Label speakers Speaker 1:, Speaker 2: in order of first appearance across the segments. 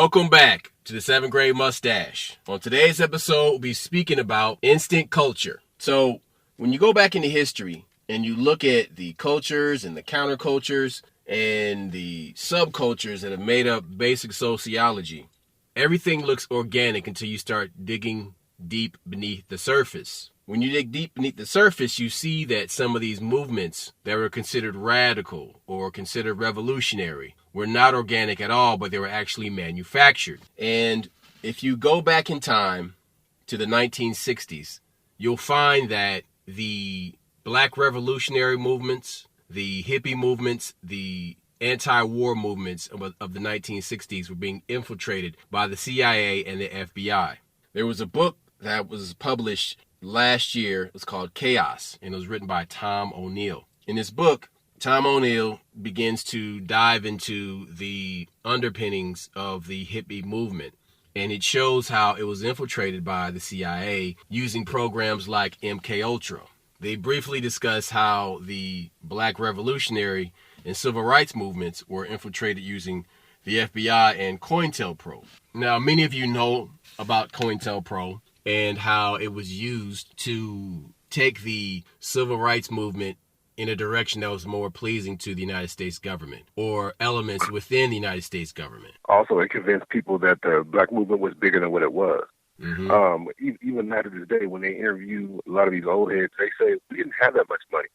Speaker 1: Welcome back to the 7th grade Mustache. On today's episode, we'll be speaking about instant culture. So when you go back into history and you look at the cultures and the countercultures and the subcultures that have made up basic sociology, everything looks organic until you start digging deep beneath the surface. When you dig deep beneath the surface, you see that some of these movements that were considered radical or considered revolutionary were not organic at all, but they were actually manufactured. And if you go back in time to the 1960s, you'll find that the black revolutionary movements, the hippie movements, the anti-war movements of the 1960s were being infiltrated by the CIA and the FBI. There was a book that was published last year. It was called Chaos, and it was written by Tom O'Neill. In this book, Tom O'Neill begins to dive into the underpinnings of the hippie movement, and it shows how it was infiltrated by the CIA using programs like MKUltra. They briefly discuss how the black revolutionary and civil rights movements were infiltrated using the FBI and COINTELPRO. Now, many of you know about COINTELPRO and how it was used to take the civil rights movement in a direction that was more pleasing to the United States government or elements within the United States government.
Speaker 2: Also, it convinced people that the black movement was bigger than what it was.
Speaker 1: Mm-hmm.
Speaker 2: Even now to this day, when they interview a lot of these old heads, they say, we didn't have that much money.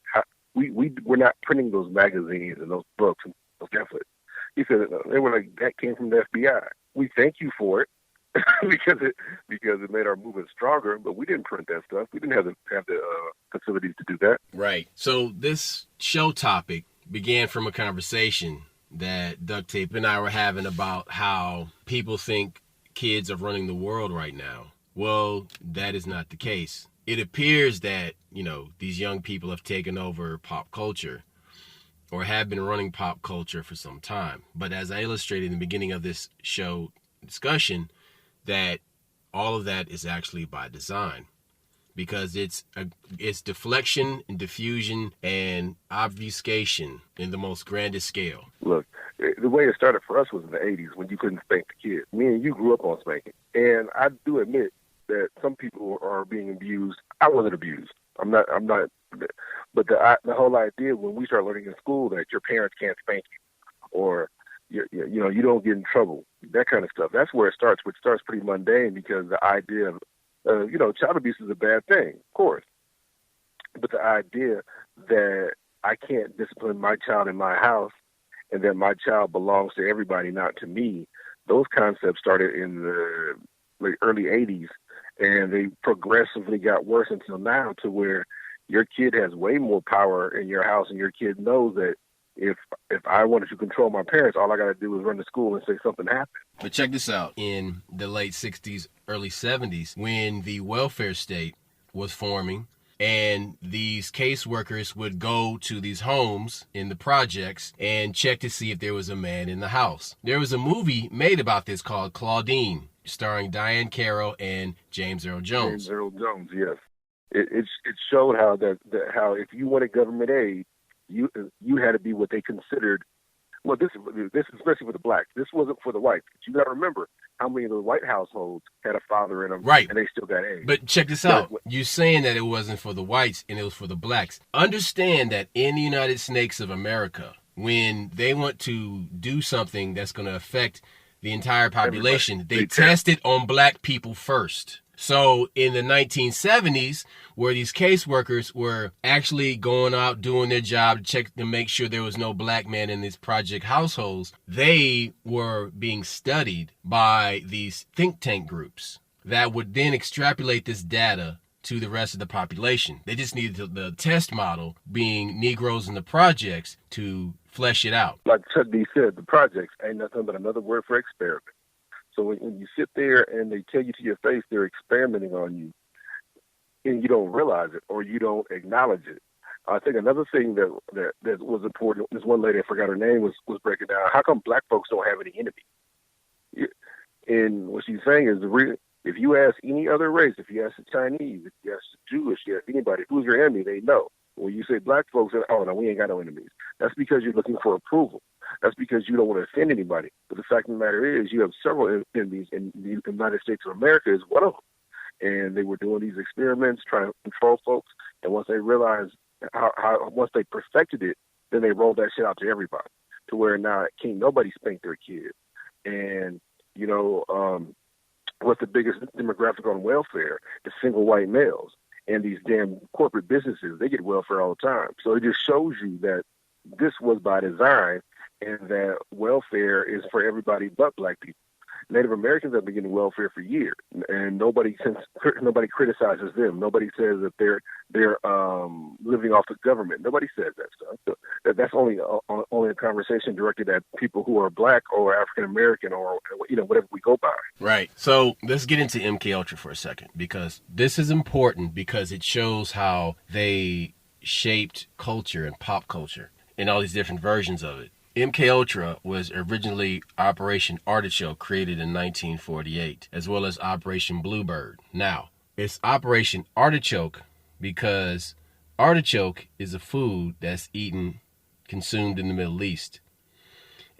Speaker 2: We're not printing those magazines and those books and those pamphlets. He said, they were like, that came from the FBI. We thank you for it because it made our movement stronger, but we didn't print that stuff. We didn't have the facilities to do that.
Speaker 1: Right. So this show topic began from a conversation that Duct Tape and I were having about how people think kids are running the world right now. Well, that is not the case. It appears that, these young people have taken over pop culture or have been running pop culture for some time. But as I illustrated in the beginning of this show discussion, that all of that is actually by design, because it's deflection and diffusion and obfuscation in the most grandest scale.
Speaker 2: Look, the way it started for us was in the 80s when you couldn't spank the kids. Me and you grew up on spanking. And I do admit that some people are being abused. I wasn't abused. I'm not. But the whole idea when we start learning in school that your parents can't spank you or you don't get in trouble, that kind of stuff. That's where it starts, which starts pretty mundane because the idea of, child abuse is a bad thing, of course. But the idea that I can't discipline my child in my house and that my child belongs to everybody, not to me, those concepts started in the early 80s, and they progressively got worse until now to where your kid has way more power in your house and your kid knows that if I wanted to control my parents, all I got to do is run to school and say something happened.
Speaker 1: But check this out. In the late 60s, early 70s, when the welfare state was forming and these caseworkers would go to these homes in the projects and check to see if there was a man in the house. There was a movie made about this called Claudine, starring Diane Carroll and James Earl Jones.
Speaker 2: James Earl Jones, yes. It showed how how if you wanted government aid, you had to be what they considered. Well, this is especially for the blacks. This wasn't for the whites. But you got to remember how many of the white households had a father in them,
Speaker 1: right?
Speaker 2: And they still got aid.
Speaker 1: But check this out. You're saying that it wasn't for the whites and it was for the blacks. Understand that in the United Snakes of America, when they want to do something that's going to affect the entire population, they test it on black people first. So in the 1970s, where these caseworkers were actually going out doing their job to check to make sure there was no black man in these project households, they were being studied by these think tank groups that would then extrapolate this data to the rest of the population. They just needed the test model, being Negroes in the projects, to flesh it out.
Speaker 2: Like Chuck D said, the projects ain't nothing but another word for experiment. So when you sit there and they tell you to your face they're experimenting on you, and you don't realize it or you don't acknowledge it. I think another thing that was important, this one lady, I forgot her name, was breaking down, how come black folks don't have any enemies? And what she's saying is, if you ask any other race, if you ask the Chinese, if you ask the Jewish, you ask anybody, who's your enemy, they know. When you say black folks, oh, no, we ain't got no enemies. That's because you're looking for approval. That's because you don't want to offend anybody. But the fact of the matter is, you have several enemies, and the United States of America is one of them. And they were doing these experiments, trying to control folks. And once they realized once they perfected it, then they rolled that shit out to everybody, to where now can't nobody spank their kids. And what's the biggest demographic on welfare? The single white males. And these damn corporate businesses, they get welfare all the time. So it just shows you that this was by design, and that welfare is for everybody but black people. Native Americans have been getting welfare for years, and nobody criticizes them. Nobody says that they're living off the government. Nobody says that stuff. So that's only a conversation directed at people who are black or African American or whatever we go by.
Speaker 1: Right. So let's get into MK Ultra for a second, because this is important, because it shows how they shaped culture and pop culture and all these different versions of it. MK Ultra was originally Operation Artichoke, created in 1948, as well as Operation Bluebird. Now, it's Operation Artichoke because artichoke is a food that's consumed in the Middle East.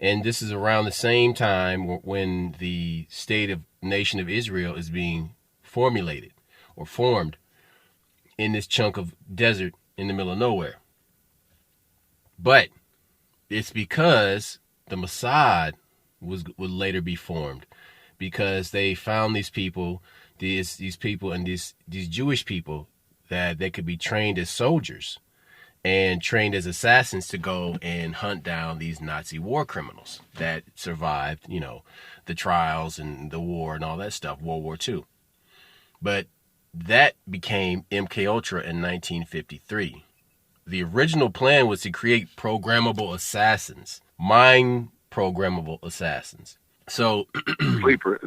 Speaker 1: And this is around the same time when the nation of Israel is being formulated or formed in this chunk of desert in the middle of nowhere. But it's because the Mossad would later be formed, because they found these people and these Jewish people, that they could be trained as soldiers and trained as assassins to go and hunt down these Nazi war criminals that survived, the trials and the war and all that stuff, World War II. But that became MK Ultra in 1953. The original plan was to create programmable assassins, mind programmable assassins. So
Speaker 2: sleepers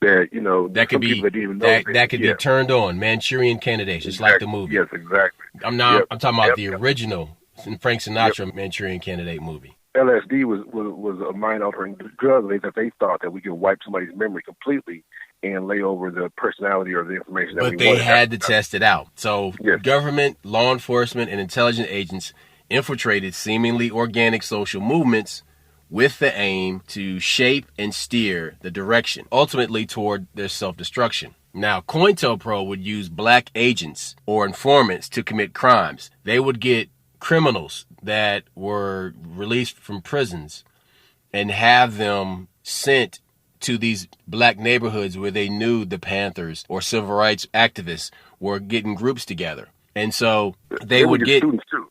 Speaker 2: that could be
Speaker 1: be turned on, Manchurian candidates, just like the movie.
Speaker 2: Yes, exactly.
Speaker 1: I'm talking about the original Frank Sinatra Manchurian Candidate movie.
Speaker 2: LSD was a mind-altering drug that they thought that we could wipe somebody's memory completely and lay over the personality or the information that we wanted.
Speaker 1: But they had to test it out. So government, law enforcement, and intelligence agents infiltrated seemingly organic social movements with the aim to shape and steer the direction, ultimately toward their self-destruction. Now, COINTELPRO would use black agents or informants to commit crimes. They would get criminals that were released from prisons and have them sent to these black neighborhoods where they knew the Panthers or civil rights activists were getting groups together. And so they would get
Speaker 2: students too.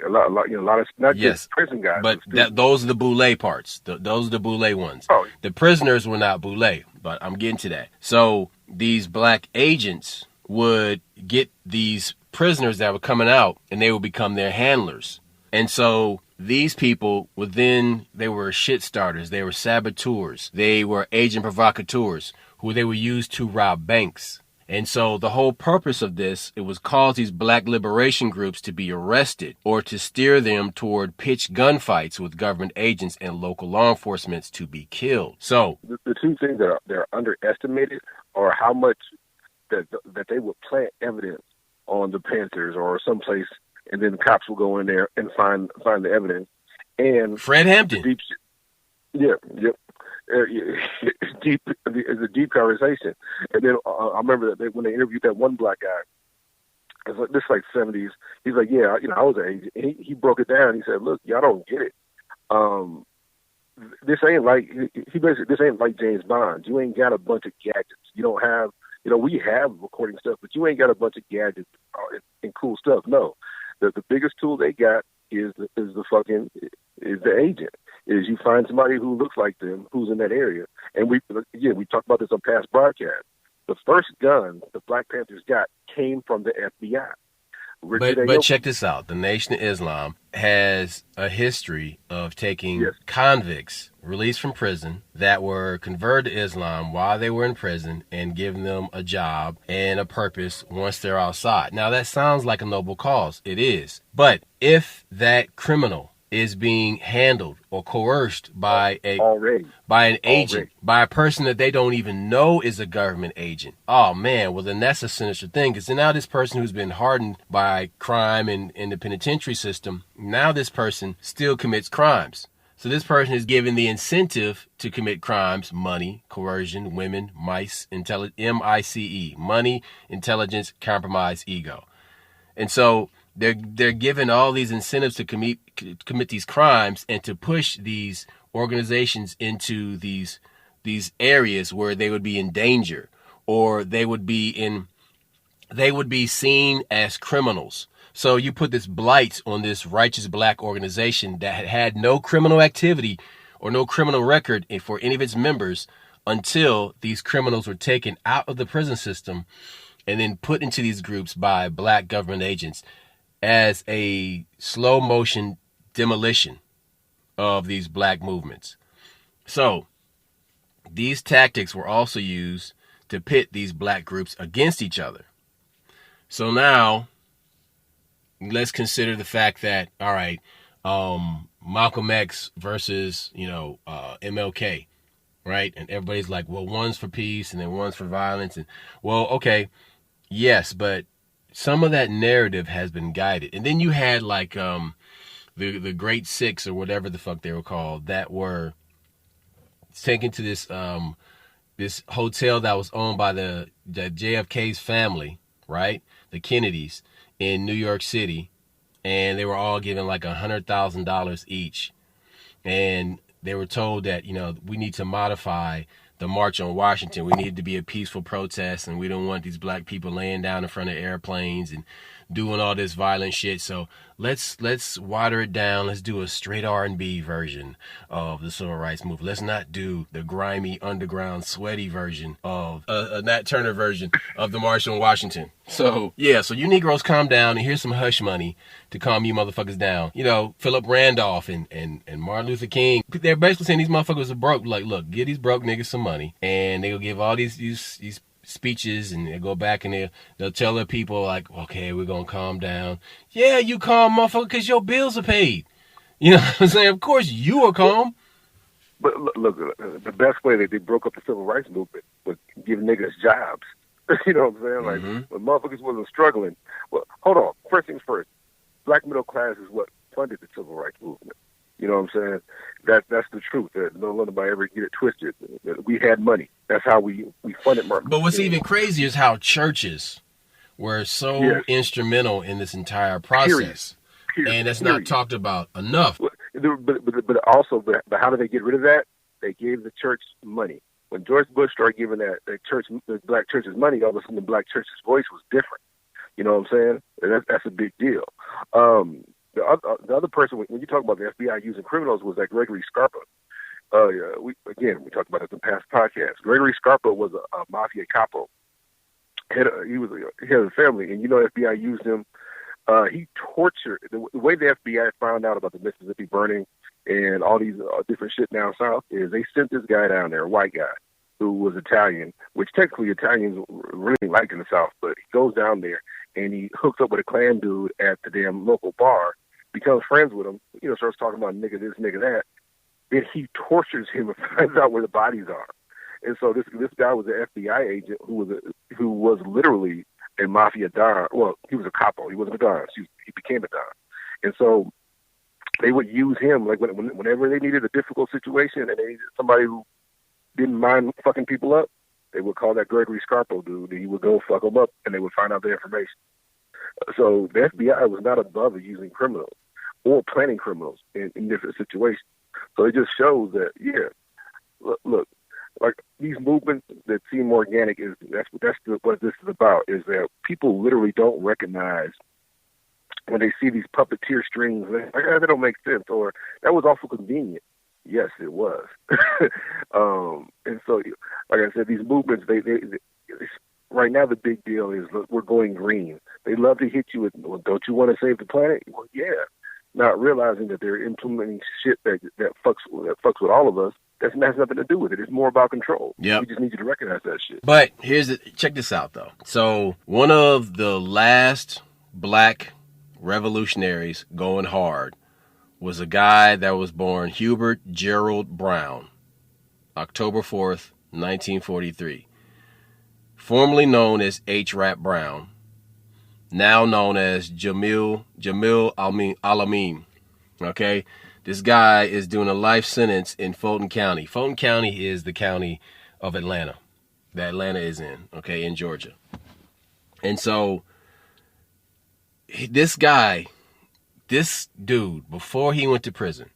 Speaker 2: A lot of not just prison guys.
Speaker 1: But those are the boule parts. Those are the boule ones.
Speaker 2: Oh.
Speaker 1: The prisoners were not boule, but I'm getting to that. So these black agents would get these prisoners that were coming out, and they would become their handlers. And so these people they were shit starters, they were saboteurs, they were agent provocateurs, who they would use to rob banks. And so the whole purpose of this, it was cause these black liberation groups to be arrested or to steer them toward pitched gunfights with government agents and local law enforcement to be killed. So
Speaker 2: the two things that are underestimated are how much that they would plant evidence on the Panthers or someplace, and then the cops will go in there and find the evidence. And
Speaker 1: Fred Hampton.
Speaker 2: It's a deep conversation. And then I remember that when they interviewed that one black guy, this is like 70s. He's like, I was an agent. He broke it down. He said, look, y'all don't get it. This ain't like James Bond. You ain't got a bunch of gadgets. You don't have, we have recording stuff, but you ain't got a bunch of gadgets and cool stuff. No, the biggest tool they got is the agent. Is you find somebody who looks like them, who's in that area. And we talked about this on past broadcasts. The first gun the Black Panthers got came from the FBI.
Speaker 1: But check this out. The Nation of Islam has a history of taking convicts released from prison that were converted to Islam while they were in prison and giving them a job and a purpose once they're outside. Now, that sounds like a noble cause. It is. But if that criminal is being handled or coerced by an agent, by a person that they don't even know is a government agent. Oh man, well then that's a sinister thing, because now this person who's been hardened by crime in the penitentiary system, now this person still commits crimes. So this person is given the incentive to commit crimes: money, coercion, women, mice, MICE, money, intelligence, compromise, ego. And so they're given all these incentives to commit these crimes and to push these organizations into these areas where they would be in danger, or they would be seen as criminals. So you put this blight on this righteous black organization that had no criminal activity or no criminal record for any of its members until these criminals were taken out of the prison system and then put into these groups by black government agents as a slow motion demolition of these black movements. So these tactics were also used to pit these black groups against each other. So now let's consider the fact that, all right, Malcolm X versus, MLK, right? And everybody's like, well, one's for peace and then one's for violence. And, well, okay, yes, but some of that narrative has been guided. And then you had like the Great Six or whatever the fuck they were called that were taken to this this hotel that was owned by the JFK's family, right? The Kennedys in New York City, and they were all given like $100,000 each. And they were told that, we need to modify the March on Washington. We need to be a peaceful protest, and we don't want these black people laying down in front of airplanes and doing all this violent shit. So let's water it down. Let's do a straight R&B version of the civil rights movement. Let's not do the grimy, underground, sweaty version of a Nat Turner version of the March on Washington. So yeah, so you Negroes calm down, and here's some hush money to calm you motherfuckers down. Philip Randolph and Martin Luther King, they're basically saying these motherfuckers are broke. Like, look, give these broke niggas some money, and they'll give all these speeches, and they go back and they'll tell their people like, okay, we're gonna calm down. Yeah, you calm, motherfucker, because your bills are paid. You know what I'm saying? Of course you are calm.
Speaker 2: But look, the best way that they broke up the civil rights movement was give niggas jobs. You know what I'm saying? Like, when motherfuckers wasn't struggling. Well, hold on. First things first. Black middle class is what funded the civil rights movement. You know what I'm saying? That's the truth. Don't let nobody ever get it twisted. We had money. That's how we funded Martin.
Speaker 1: But what's even crazier is how churches were so instrumental in this entire process. Period. And that's not talked about enough.
Speaker 2: But also, how did they get rid of that? They gave the church money. When George Bush started giving the black churches money, all of a sudden the black church's voice was different. You know what I'm saying? And that's a big deal. The other person, when you talk about the FBI using criminals, was that Gregory Scarpa. We talked about it in past podcasts. Gregory Scarpa was a mafia capo. He was a head of the family, and the FBI used him. He tortured. The way the FBI found out about the Mississippi burning and all these different shit down south is they sent this guy down there, a white guy, who was Italian, which technically Italians really like in the South, but he goes down there and he hooks up with a Klan dude at the damn local bar, becomes friends with him, starts talking about nigga this, nigga that. Then he tortures him and finds out where the bodies are. And so this guy was an FBI agent who was literally a mafia don. Well, he was a capo. He wasn't a don. He became a don. And so they would use him like whenever they needed a difficult situation and they needed somebody who didn't mind fucking people up. They would call that Gregory Scarpa dude, and he would go fuck them up, and they would find out the information. So the FBI was not above using criminals or planning criminals in different situations. So it just shows that, look, like these movements that seem organic that's what this is about. Is that people literally don't recognize when they see these puppeteer strings. Like, that don't make sense, or that was awful convenient. Yes, it was. And so, like I said, these movements, they right now the big deal is, look, we're going green. They love to hit you with, well, don't you want to save the planet? Well, yeah. Not realizing that they're implementing shit that fucks with all of us. That has nothing to do with it. It's more about control. Yeah, we just need you to recognize that shit.
Speaker 1: But check this out though. So one of the last black revolutionaries going hard was a guy that was born Hubert Gerald Brown, October 4th, 1943. Formerly known as H. Rap Brown, now known as Jamil Al-Amin. Okay? This guy is doing a life sentence in Fulton County. Fulton County is the county of Atlanta that Atlanta is in, okay, in Georgia. And so this dude, before he went to prison,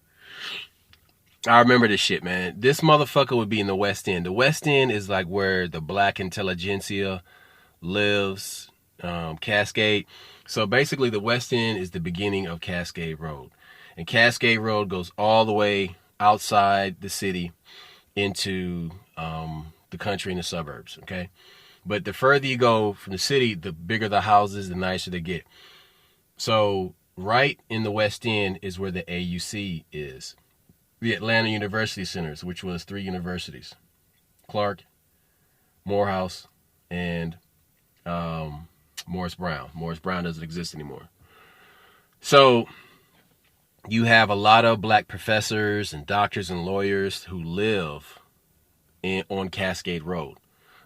Speaker 1: I remember this shit, man. This motherfucker would be in the West End. The West End is like where the black intelligentsia lives, Cascade. So basically the West End is the beginning of Cascade Road. And Cascade Road goes all the way outside the city into the country and the suburbs, okay? But the further you go from the city, the bigger the houses, the nicer they get. So right in the West End is where the AUC is. The Atlanta University Centers, which was 3 universities. Clark, Morehouse, and Morris Brown. Morris Brown doesn't exist anymore. So you have a lot of black professors and doctors and lawyers who live on Cascade Road.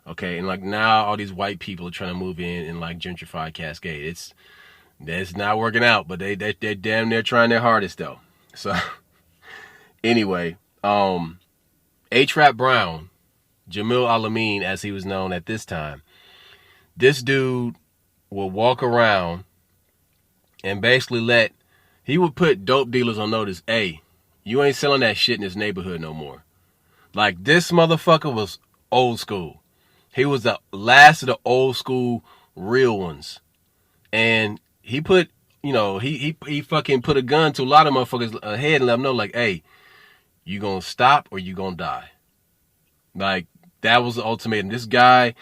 Speaker 1: Okay, and like now all these white people are trying to move in and like gentrify Cascade. That's not working out, but they're damn near trying their hardest though. So anyway, H-Rap Brown, Jamil Al-Amin as he was known at this time, this dude will walk around and basically he would put dope dealers on notice, hey, you ain't selling that shit in this neighborhood no more. Like, this motherfucker was old school. He was the last of the old school real ones. And he put, he fucking put a gun to a lot of motherfuckers' head and let them know, like, hey, you gonna stop or you gonna die. Like, that was the ultimatum. This motherfucker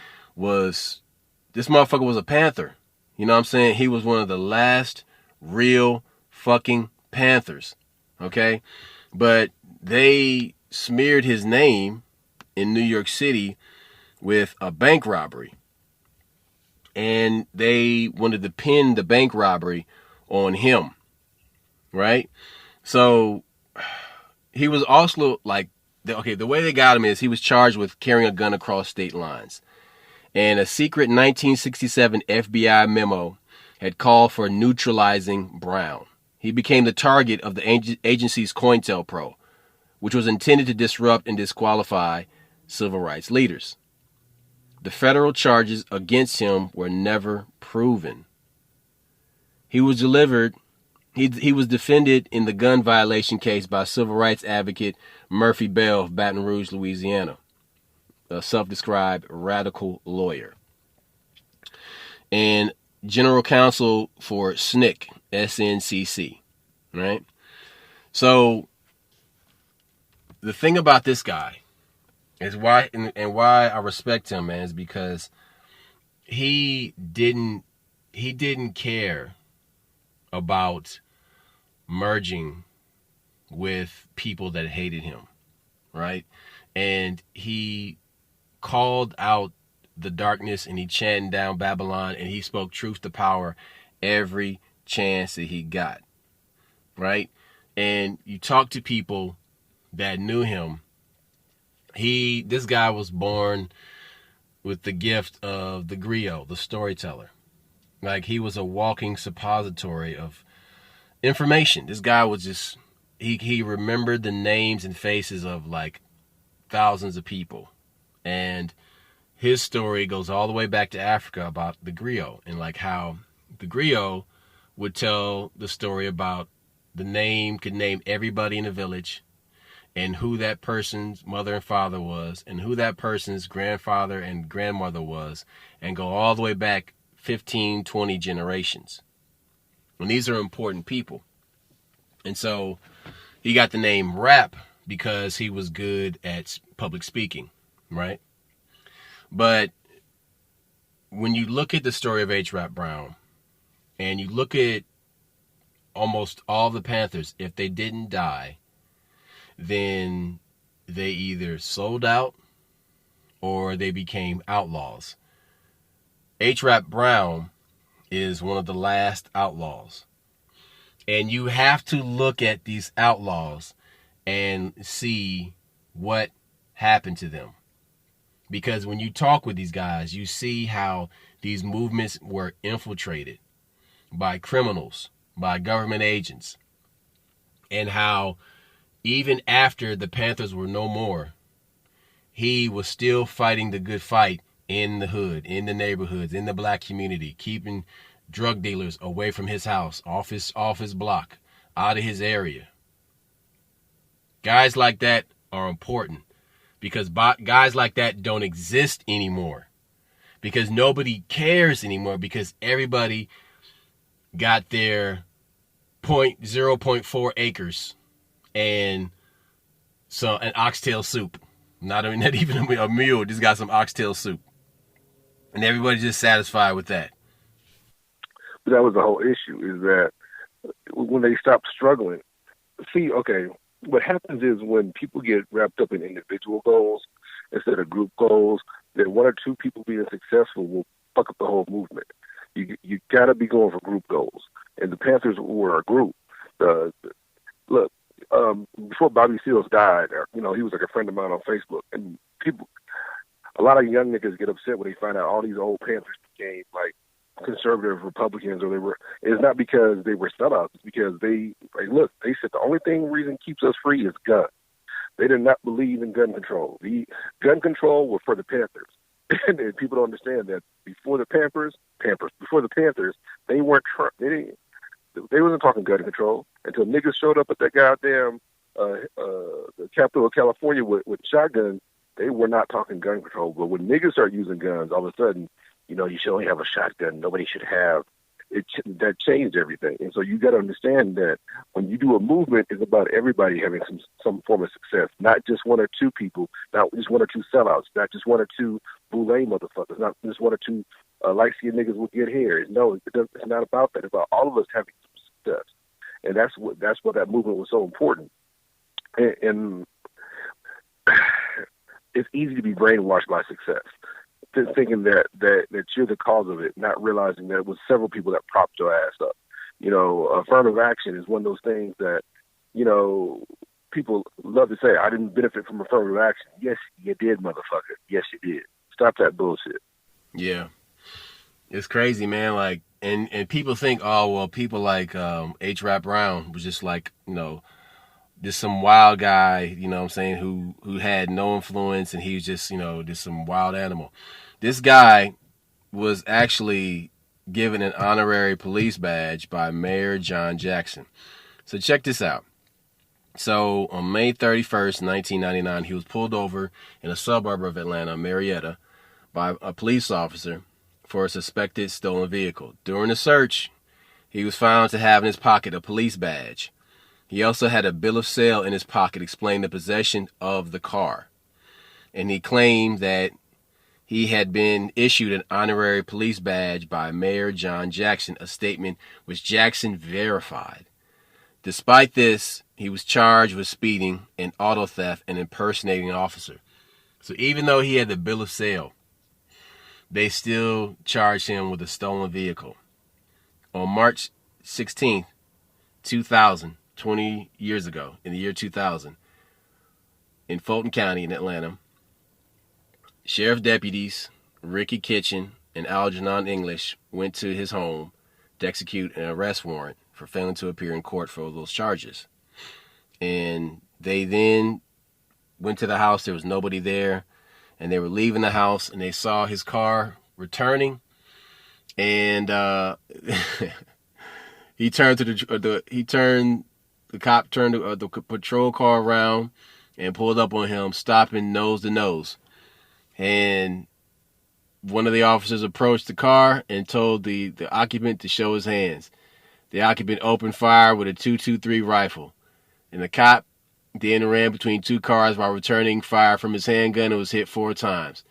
Speaker 1: was a Panther. You know what I'm saying? He was one of the last real fucking Panthers. Okay? But they smeared his name in New York City with a bank robbery. And they wanted to pin the bank robbery on him. Right? So he was also like, the way they got him is he was charged with carrying a gun across state lines. And a secret 1967 FBI memo had called for neutralizing Brown. He became the target of the agency's COINTELPRO, which was intended to disrupt and disqualify civil rights leaders. The federal charges against him were never proven. He was defended in the gun violation case by civil rights advocate Murphy Bell of Baton Rouge, Louisiana, a self-described radical lawyer, and general counsel for SNCC, SNCC, right? So the thing about this guy is why I respect him, man, is because he didn't care about merging with people that hated him, right? And he called out the darkness and he chanted down Babylon and he spoke truth to power every chance that he got, right? And you talk to people that knew him, this guy was born with the gift of the griot, the storyteller. Like, he was a walking suppository of information. This guy was just, he remembered the names and faces of like thousands of people. And his story goes all the way back to Africa about the griot, and like how the griot would tell the story about could name everybody in the village and who that person's mother and father was and who that person's grandfather and grandmother was, and go all the way back 15, 20 generations. And these are important people. And so he got the name Rap because he was good at public speaking, right? But when you look at the story of H-Rap Brown and you look at almost all the Panthers, if they didn't die, then they either sold out or they became outlaws. H-Rap Brown is one of the last outlaws. And you have to look at these outlaws and see what happened to them. Because when you talk with these guys, you see how these movements were infiltrated by criminals, by government agents, and how even after the Panthers were no more, he was still fighting the good fight in the hood, in the neighborhoods, in the black community, keeping drug dealers away from his house, off his block, out of his area. Guys like that are important because guys like that don't exist anymore. Because nobody cares anymore, because everybody got their 0.4 acres and an oxtail soup. Not even a mule, just got some oxtail soup. And everybody's just satisfied with that.
Speaker 2: But that was the whole issue, is that when they stop struggling, okay, what happens is when people get wrapped up in individual goals instead of group goals, then one or two people being successful will fuck up the whole movement. You got to be going for group goals. And the Panthers were a group. Look, before Bobby Seals died, he was like a friend of mine on Facebook, and a lot of young niggas get upset when they find out all these old Panthers became like conservative Republicans, it's not because they were sellouts, it's because they said the only reason keeps us free is guns. They did not believe in gun control. The gun control was for the Panthers. And people don't understand that before the Panthers, they wasn't talking gun control until niggas showed up at that goddamn the capital of California with shotguns. They were not talking gun control. But when niggas start using guns, all of a sudden, you should only have a shotgun. Nobody should have it. That changed everything. And so you got to understand that when you do a movement, it's about everybody having some form of success, not just one or two people, not just one or two sellouts, not just one or two boule motherfuckers, not just one or two light-skinned niggas with good hair. No, it's not about that. It's about all of us having some success. And that's what that movement was so important. And it's easy to be brainwashed by success, thinking that you're the cause of it, not realizing that it was several people that propped your ass up. Affirmative action is one of those things that, people love to say, I didn't benefit from affirmative action. Yes, you did, motherfucker. Yes, you did. Stop that bullshit.
Speaker 1: Yeah. It's crazy, man. Like, and people think, oh, well, people like H. Rap Brown was just like, just some wild guy, what I'm saying, who had no influence, and he was just, just some wild animal. This guy was actually given an honorary police badge by Mayor John Jackson. So check this out. So on May 31st, 1999, he was pulled over in a suburb of Atlanta, Marietta, by a police officer for a suspected stolen vehicle. During the search, he was found to have in his pocket a police badge. He also had a bill of sale in his pocket explaining the possession of the car. And he claimed that he had been issued an honorary police badge by Mayor John Jackson, a statement which Jackson verified. Despite this, he was charged with speeding and auto theft and impersonating an officer. So even though he had the bill of sale, they still charged him with a stolen vehicle. On March 16th, 2000, 20 years ago, in the year 2000, in Fulton County in Atlanta, sheriff deputies Ricky Kitchen and Algernon English went to his home to execute an arrest warrant for failing to appear in court for those charges. And they then went to the house. There was nobody there. And they were leaving the house, and they saw his car returning. And the cop turned the patrol car around and pulled up on him, stopping nose to nose. And one of the officers approached the car and told the occupant to show his hands. The occupant opened fire with a .223 rifle. And the cop then ran between two cars while returning fire from his handgun and was hit 4 times.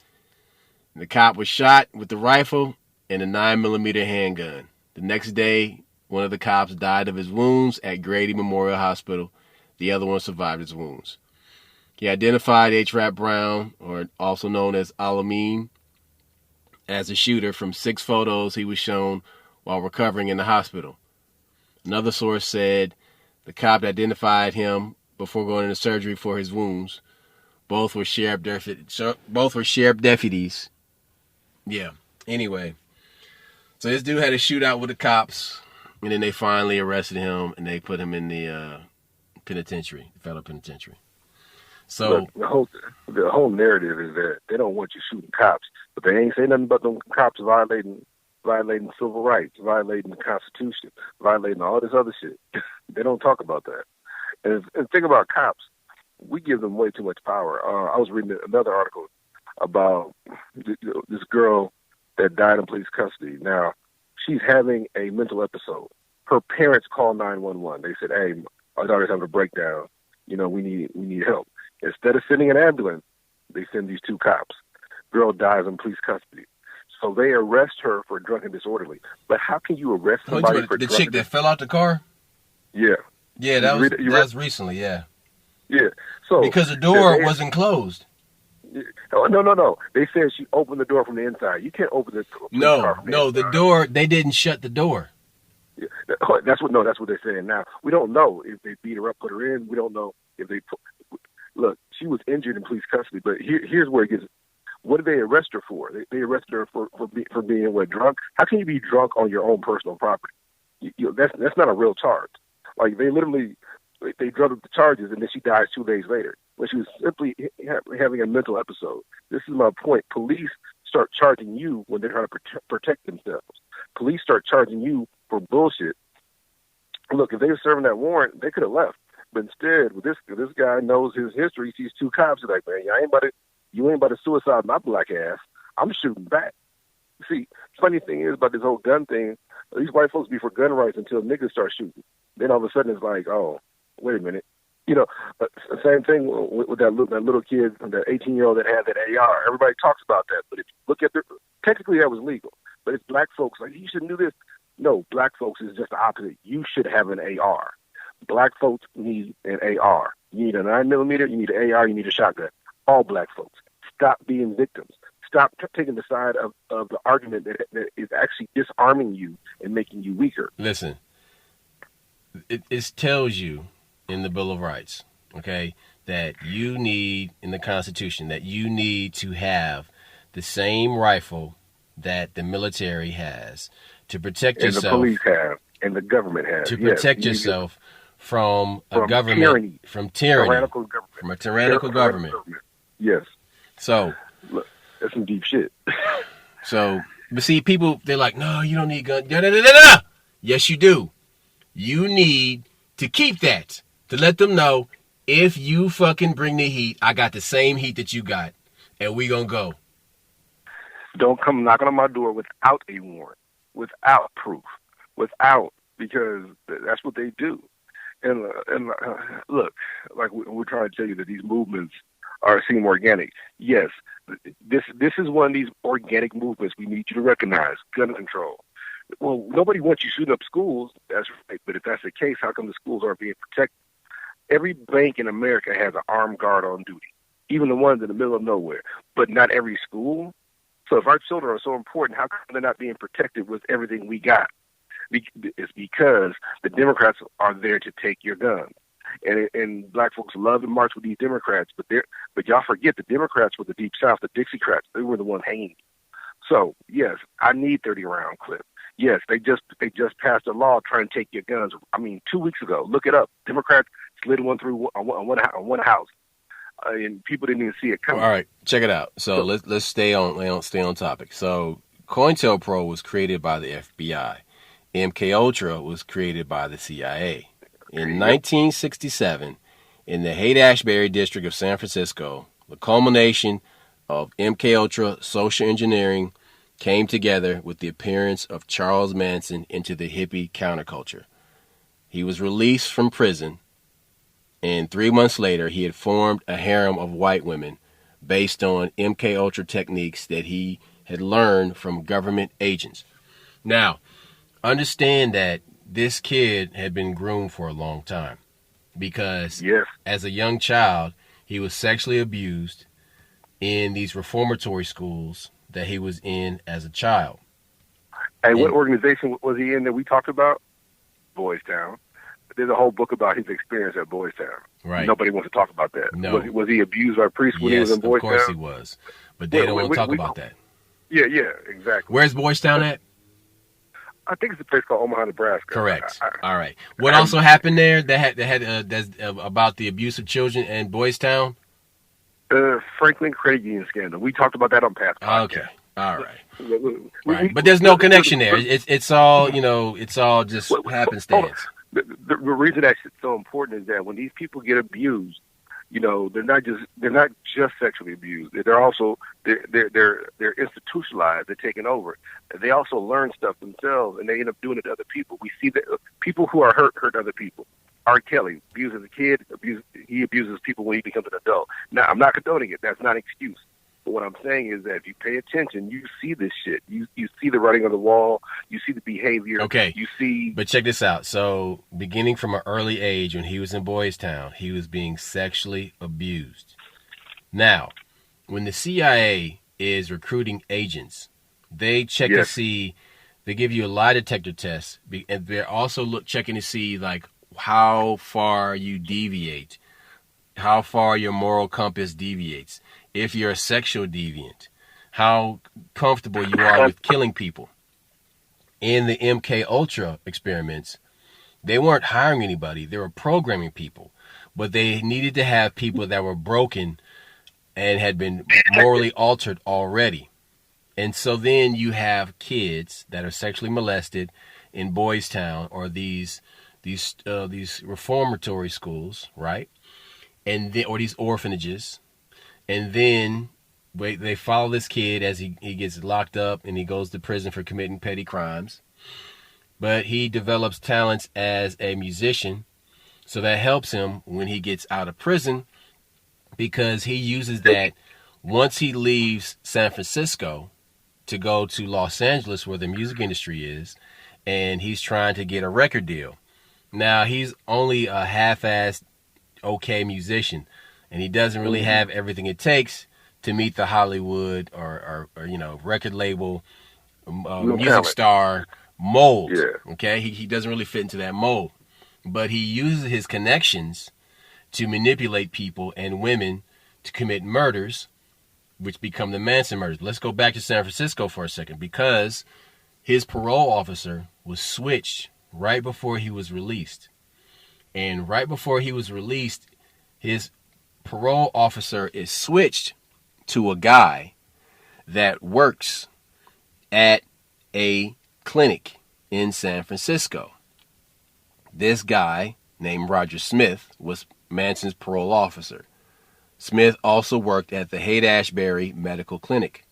Speaker 1: The cop was shot with the rifle and a 9mm handgun. The next day, one of the cops died of his wounds at Grady Memorial Hospital. The other one survived his wounds. He identified H. Rap Brown, or also known as Alameen, as a shooter from 6 photos he was shown while recovering in the hospital. Another source said the cop identified him before going into surgery for his wounds. Both were sheriff deputies. Yeah. Anyway, so this dude had a shootout with the cops, and then they finally arrested him, and they put him in the penitentiary, federal penitentiary. So
Speaker 2: look, the whole narrative is that they don't want you shooting cops, but they ain't saying nothing about them cops violating civil rights, violating the Constitution, violating all this other shit. They don't talk about that. And the thing about cops, we give them way too much power. I was reading another article about this girl that died in police custody. Now, she's having a mental episode. Her parents called 911. They said, "Hey, our daughter's having a breakdown. You know, we need help." Instead of sending an ambulance, they send these two cops. Girl dies in police custody. So they arrest her for drunk and disorderly. But how can you arrest somebody for
Speaker 1: the chick that fell out the car?
Speaker 2: Yeah.
Speaker 1: Yeah, that was recently, yeah.
Speaker 2: Yeah. So
Speaker 1: because the door wasn't closed.
Speaker 2: No. They said she opened the door from the inside. You can't open the car from the inside.
Speaker 1: The door, they didn't shut the door.
Speaker 2: Yeah. That's what they're saying now. We don't know if they beat her up, put her in. We don't know if they look, she was injured in police custody, but here's where it gets. What did they arrest her for? They arrested her for being drunk. How can you be drunk on your own personal property? That's not a real charge. Like they drug up the charges, and then she dies 2 days later when she was simply having a mental episode. This is my point. Police start charging you when they're trying to protect themselves. Police start charging you for bullshit. Look, if they were serving that warrant, they could have left. But instead, with this guy knows his history, he sees two cops. He's like, "Man, you ain't about to suicide my black ass. I'm shooting back." See, funny thing is about this whole gun thing, these white folks be for gun rights until niggas start shooting. Then all of a sudden it's like, oh, wait a minute. You know, same thing with that little kid, that 18-year-old that had that AR. Everybody talks about that. But if you look at technically that was legal. But it's black folks like, you shouldn't do this. No, black folks is just the opposite. You should have an AR. Black folks need an AR. You need a 9mm, you need an AR, you need a shotgun. All black folks. Stop being victims. Stop taking the side of the argument that is actually disarming you and making you weaker.
Speaker 1: Listen, it tells you in the Bill of Rights, okay, that you need, in the Constitution, that you need to have the same rifle that the military has to protect yourself.
Speaker 2: And the police have, and the government has.
Speaker 1: To protect yourself from a government,
Speaker 2: tyranny,
Speaker 1: from tyranny,
Speaker 2: tyrannical government.
Speaker 1: From a tyrannical government.
Speaker 2: Yes.
Speaker 1: So,
Speaker 2: look, that's some deep shit.
Speaker 1: So, but see, people, they're like, no, you don't need guns. Da-da-da-da-da. Yes, you do. You need to keep that, to let them know, if you fucking bring the heat, I got the same heat that you got, and we gonna go.
Speaker 2: Don't come knocking on my door without a warrant, without proof, because that's what they do. And look, like we're trying to tell you that these movements seem organic. Yes, this is one of these organic movements we need you to recognize. Gun control. Well, nobody wants you shooting up schools. That's right. But if that's the case, how come the schools aren't being protected? Every bank in America has an armed guard on duty, even the ones in the middle of nowhere. But not every school. So if our children are so important, how come they're not being protected with everything we got? It's because the Democrats are there to take your guns. And black folks love to march with these Democrats, but y'all forget the Democrats were the Deep South, the Dixiecrats. They were the ones hanging. So yes, I need 30-round clip. Yes, they just passed a law trying to take your guns. I mean, 2 weeks ago, look it up. Democrats slid one through on one house, and people didn't even see it coming.
Speaker 1: All right, check it out. So let's stay on topic. So COINTELPRO was created by the FBI. MKUltra was created by the CIA. In 1967, in the Haight-Ashbury district of San Francisco, the culmination of MKUltra social engineering came together with the appearance of Charles Manson into the hippie counterculture. He was released from prison, and 3 months later, he had formed a harem of white women based on MKUltra techniques that he had learned from government agents. Now, understand that this kid had been groomed for a long time because as a young child, he was sexually abused in these reformatory schools that he was in as a child.
Speaker 2: Hey, what organization was he in that we talked about? Boys Town. There's a whole book about his experience at Boys Town.
Speaker 1: Right.
Speaker 2: Nobody wants to talk about that.
Speaker 1: No.
Speaker 2: Was he abused by priests when he was in Boys Town?
Speaker 1: Yes, of course he was. But they don't want to talk about that.
Speaker 2: Yeah, exactly.
Speaker 1: Where's Boys Town at?
Speaker 2: I think it's a place called Omaha, Nebraska.
Speaker 1: Correct. All right. What also happened there that's about the abuse of children in Boys Town?
Speaker 2: Franklin Credit Union scandal. We talked about that on past podcasts.
Speaker 1: Okay. All right. Right. But there's no connection there. It's all, it's all just happenstance.
Speaker 2: The reason that shit's so important is that when these people get abused, they're not just sexually abused. They're institutionalized. They're taken over. They also learn stuff themselves, and they end up doing it to other people. We see that people who are hurt other people. R. Kelly abuses a kid. He abuses people when he becomes an adult. Now, I'm not condoning it. That's not an excuse. But what I'm saying is that if you pay attention, you see this shit. You see the writing on the wall. You see the behavior.
Speaker 1: Okay.
Speaker 2: You see.
Speaker 1: But check this out. So, beginning from an early age, when he was in Boys Town, he was being sexually abused. Now, when the CIA is recruiting agents, they check to see. They give you a lie detector test, and they're also checking to see like how far you deviate, how far your moral compass deviates. If you're a sexual deviant, how comfortable you are with killing people. In the MK Ultra experiments, they weren't hiring anybody. They were programming people. But they needed to have people that were broken and had been morally altered already. And so then you have kids that are sexually molested in Boys Town or these reformatory schools, right? Or these orphanages. And then they follow this kid as he gets locked up and he goes to prison for committing petty crimes. But he develops talents as a musician, so that helps him when he gets out of prison because he uses that once he leaves San Francisco to go to Los Angeles where the music industry is, and he's trying to get a record deal. Now, he's only a half-assed okay musician, and he doesn't really have everything it takes to meet the Hollywood or record label, music star mold. Yeah. Okay, he doesn't really fit into that mold, but he uses his connections to manipulate people and women to commit murders, which become the Manson murders. Let's go back to San Francisco for a second, because his parole officer was switched right before he was released, and right before he was released, his parole officer is switched to a guy that works at a clinic in San Francisco. This guy named Roger Smith was Manson's parole officer. Smith also worked at the Haight-Ashbury Medical Clinic,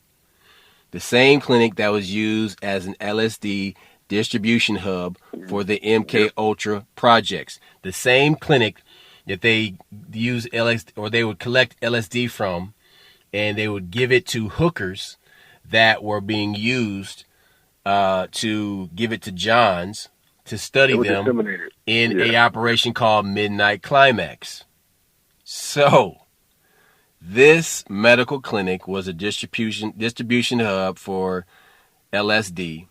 Speaker 1: the same clinic that was used as an LSD distribution hub for the MK Ultra projects. The same clinic that they use LSD, or they would collect LSD from, and they would give it to hookers that were being used to give it to Johns to study them in a operation called Midnight Climax. So, this medical clinic was a distribution hub for LSD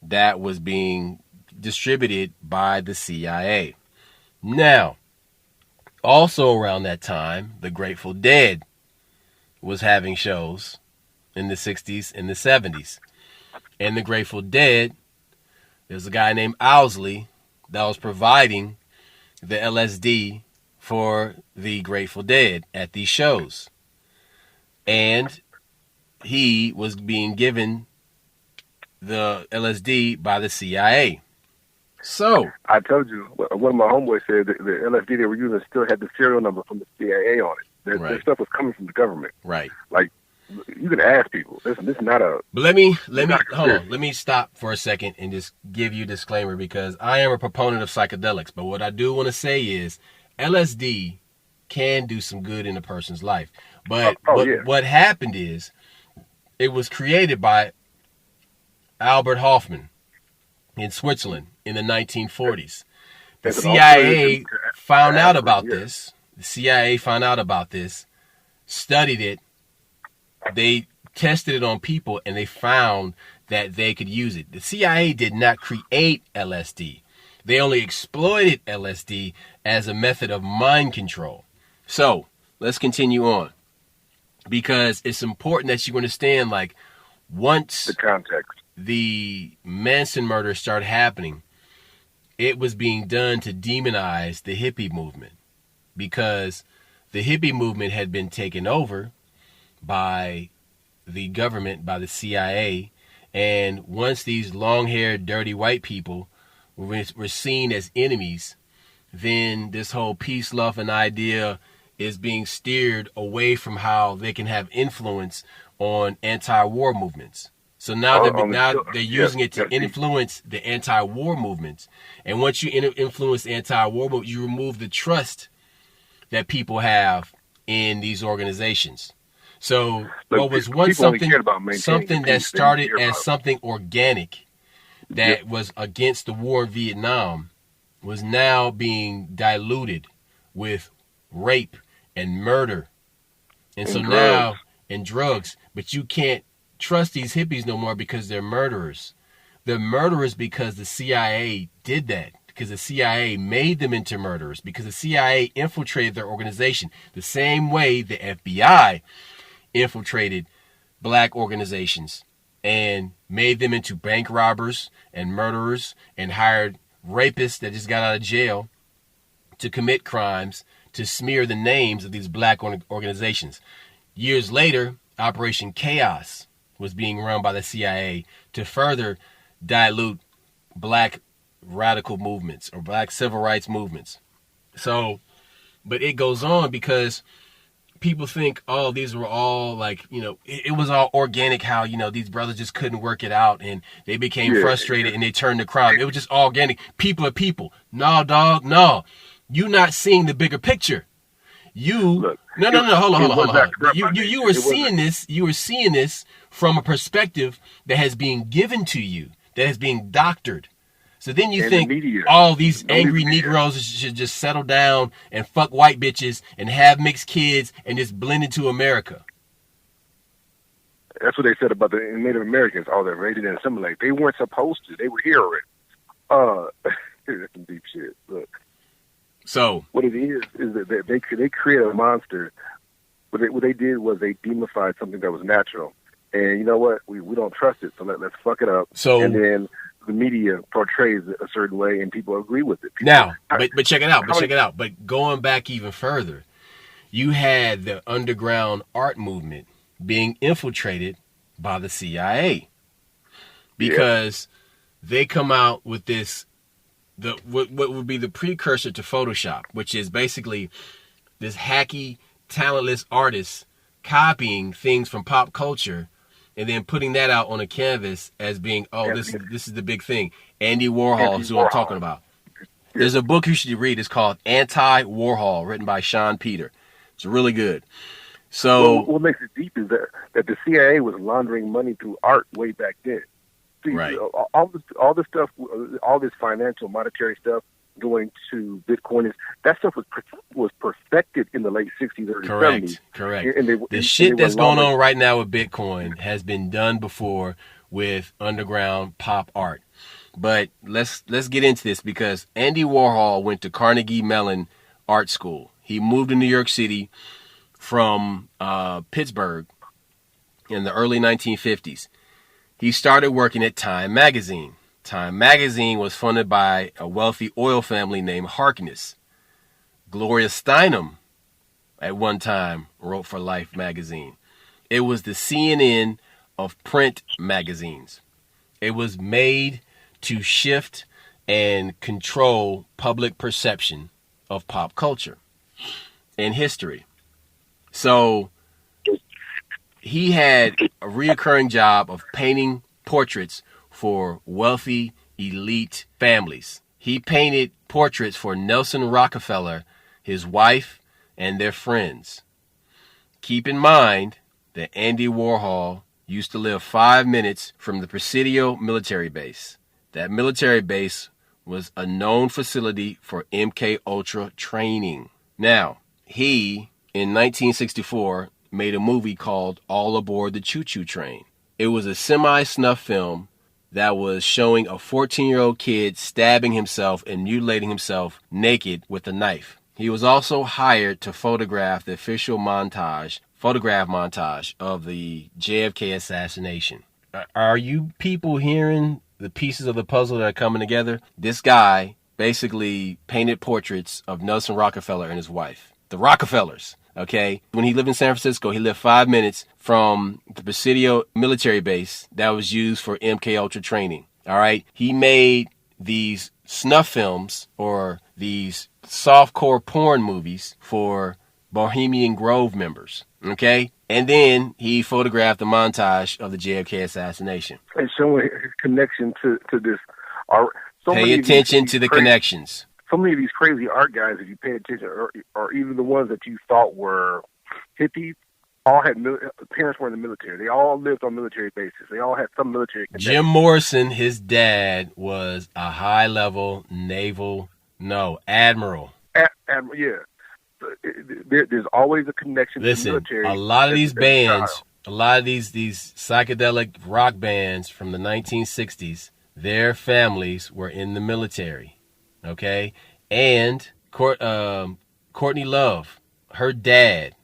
Speaker 1: that was being distributed by the CIA. Now, also around that time, the Grateful Dead was having shows in the 60s and the 70s. And the Grateful Dead, there's a guy named Owsley that was providing the LSD for the Grateful Dead at these shows. And he was being given the LSD by the CIA. So
Speaker 2: I told you, one of my homeboys said that the LSD they were using still had the serial number from the CIA on it. Their stuff was coming from the government.
Speaker 1: Right.
Speaker 2: Like, you can ask people. This is not a.
Speaker 1: But let me hold on. Let me stop for a second and just give you a disclaimer, because I am a proponent of psychedelics. But what I do want to say is, LSD can do some good in a person's life. But what happened is, it was created by Albert Hofmann in Switzerland in the 1940s. The CIA found out about this. The CIA found out about this, studied it. They tested it on people, and they found that they could use it. The CIA did not create LSD. They only exploited LSD as a method of mind control. So, let's continue on, because it's important that you understand, like, once...
Speaker 2: The context.
Speaker 1: the Manson murder started happening, it was being done to demonize the hippie movement, because the hippie movement had been taken over by the government, by the CIA. And once these long-haired, dirty white people were seen as enemies, then this whole peace, love, and idea is being steered away from how they can have influence on anti-war movements. So now they're using it to influence the anti-war movements. And once you influence the anti-war movement, you remove the trust that people have in these organizations. So what was once something that started as something organic that was against the war in Vietnam was now being diluted with rape and murder. And so now, and drugs, but you can't trust these hippies no more because they're murderers. They're murderers because the CIA did that, because the CIA made them into murderers, because the CIA infiltrated their organization the same way the FBI infiltrated black organizations and made them into bank robbers and murderers and hired rapists that just got out of jail to commit crimes to smear the names of these black organizations. Years later, Operation Chaos was being run by the CIA to further dilute black radical movements or black civil rights movements. So, but it goes on because people think, oh, these were all like, it was all organic, how, these brothers just couldn't work it out and they became frustrated and they turned to crime. It was just all organic. People are people. No, dog, no. You not seeing the bigger picture. Hold on. You were seeing this from a perspective that has been given to you, that is being doctored. So then you think all these angry Negroes should just settle down and fuck white bitches and have mixed kids and just blend into America.
Speaker 2: That's what they said about the Native Americans. Oh, they're ready to assimilate. They weren't supposed to. They were here already. That's some deep shit. Look.
Speaker 1: So
Speaker 2: what it is that they created a monster. What they did was they demonified something that was natural. And you know what? We don't trust it, so let's fuck it up.
Speaker 1: So,
Speaker 2: and then the media portrays it a certain way, and people agree with it.
Speaker 1: But check it out. But going back even further, you had the underground art movement being infiltrated by the CIA because they come out with this, what would be the precursor to Photoshop, which is basically this hacky, talentless artist copying things from pop culture and then putting that out on a canvas as being, this is the big thing. Andy Warhol is who I'm talking about. There's a book you should read. It's called Anti-Warhol, written by Sean Peter. It's really good. So
Speaker 2: what makes it deep is that the CIA was laundering money through art way back then. See,
Speaker 1: right.
Speaker 2: All this stuff, all this financial, monetary stuff going to Bitcoin, that stuff was perfected in the late 60s, early 70s.
Speaker 1: Correct. The shit that's going on right now with Bitcoin has been done before with underground pop art. But let's get into this because Andy Warhol went to Carnegie Mellon Art School. He moved to New York City from Pittsburgh in the early 1950s. He started working at Time Magazine. Time Magazine was funded by a wealthy oil family named Harkness. Gloria Steinem, at one time, wrote for Life magazine. It was the CNN of print magazines. It was made to shift and control public perception of pop culture and history. So he had a reoccurring job of painting portraits for wealthy, elite families. He painted portraits for Nelson Rockefeller, his wife, and their friends. Keep in mind that Andy Warhol used to live 5 minutes from the Presidio military base. That military base was a known facility for MK Ultra training. Now, he, in 1964, made a movie called All Aboard the Choo Choo Train. It was a semi-snuff film that was showing a 14-year-old kid stabbing himself and mutilating himself naked with a knife. He was also hired to photograph the official photograph montage of the JFK assassination. Are you people hearing the pieces of the puzzle that are coming together? This guy basically painted portraits of Nelson Rockefeller and his wife. The Rockefellers, okay? When he lived in San Francisco, he lived 5 minutes from the Presidio military base that was used for MK Ultra training, all right? He made these snuff films or these softcore porn movies for Bohemian Grove members, okay? And then he photographed a montage of the JFK assassination.
Speaker 2: And showing his connection to this.
Speaker 1: Pay attention to the connections.
Speaker 2: So many of these crazy art guys, if you pay attention, or even the ones that you thought were hippies, all had parents were in the military. They all lived on military bases. They all had some military connection.
Speaker 1: Jim Morrison, his dad was a high-level admiral.
Speaker 2: Admiral, yeah. There's always a connection to the military.
Speaker 1: A lot of these bands, a lot of these psychedelic rock bands from the 1960s, their families were in the military, okay? And Courtney Love, her dad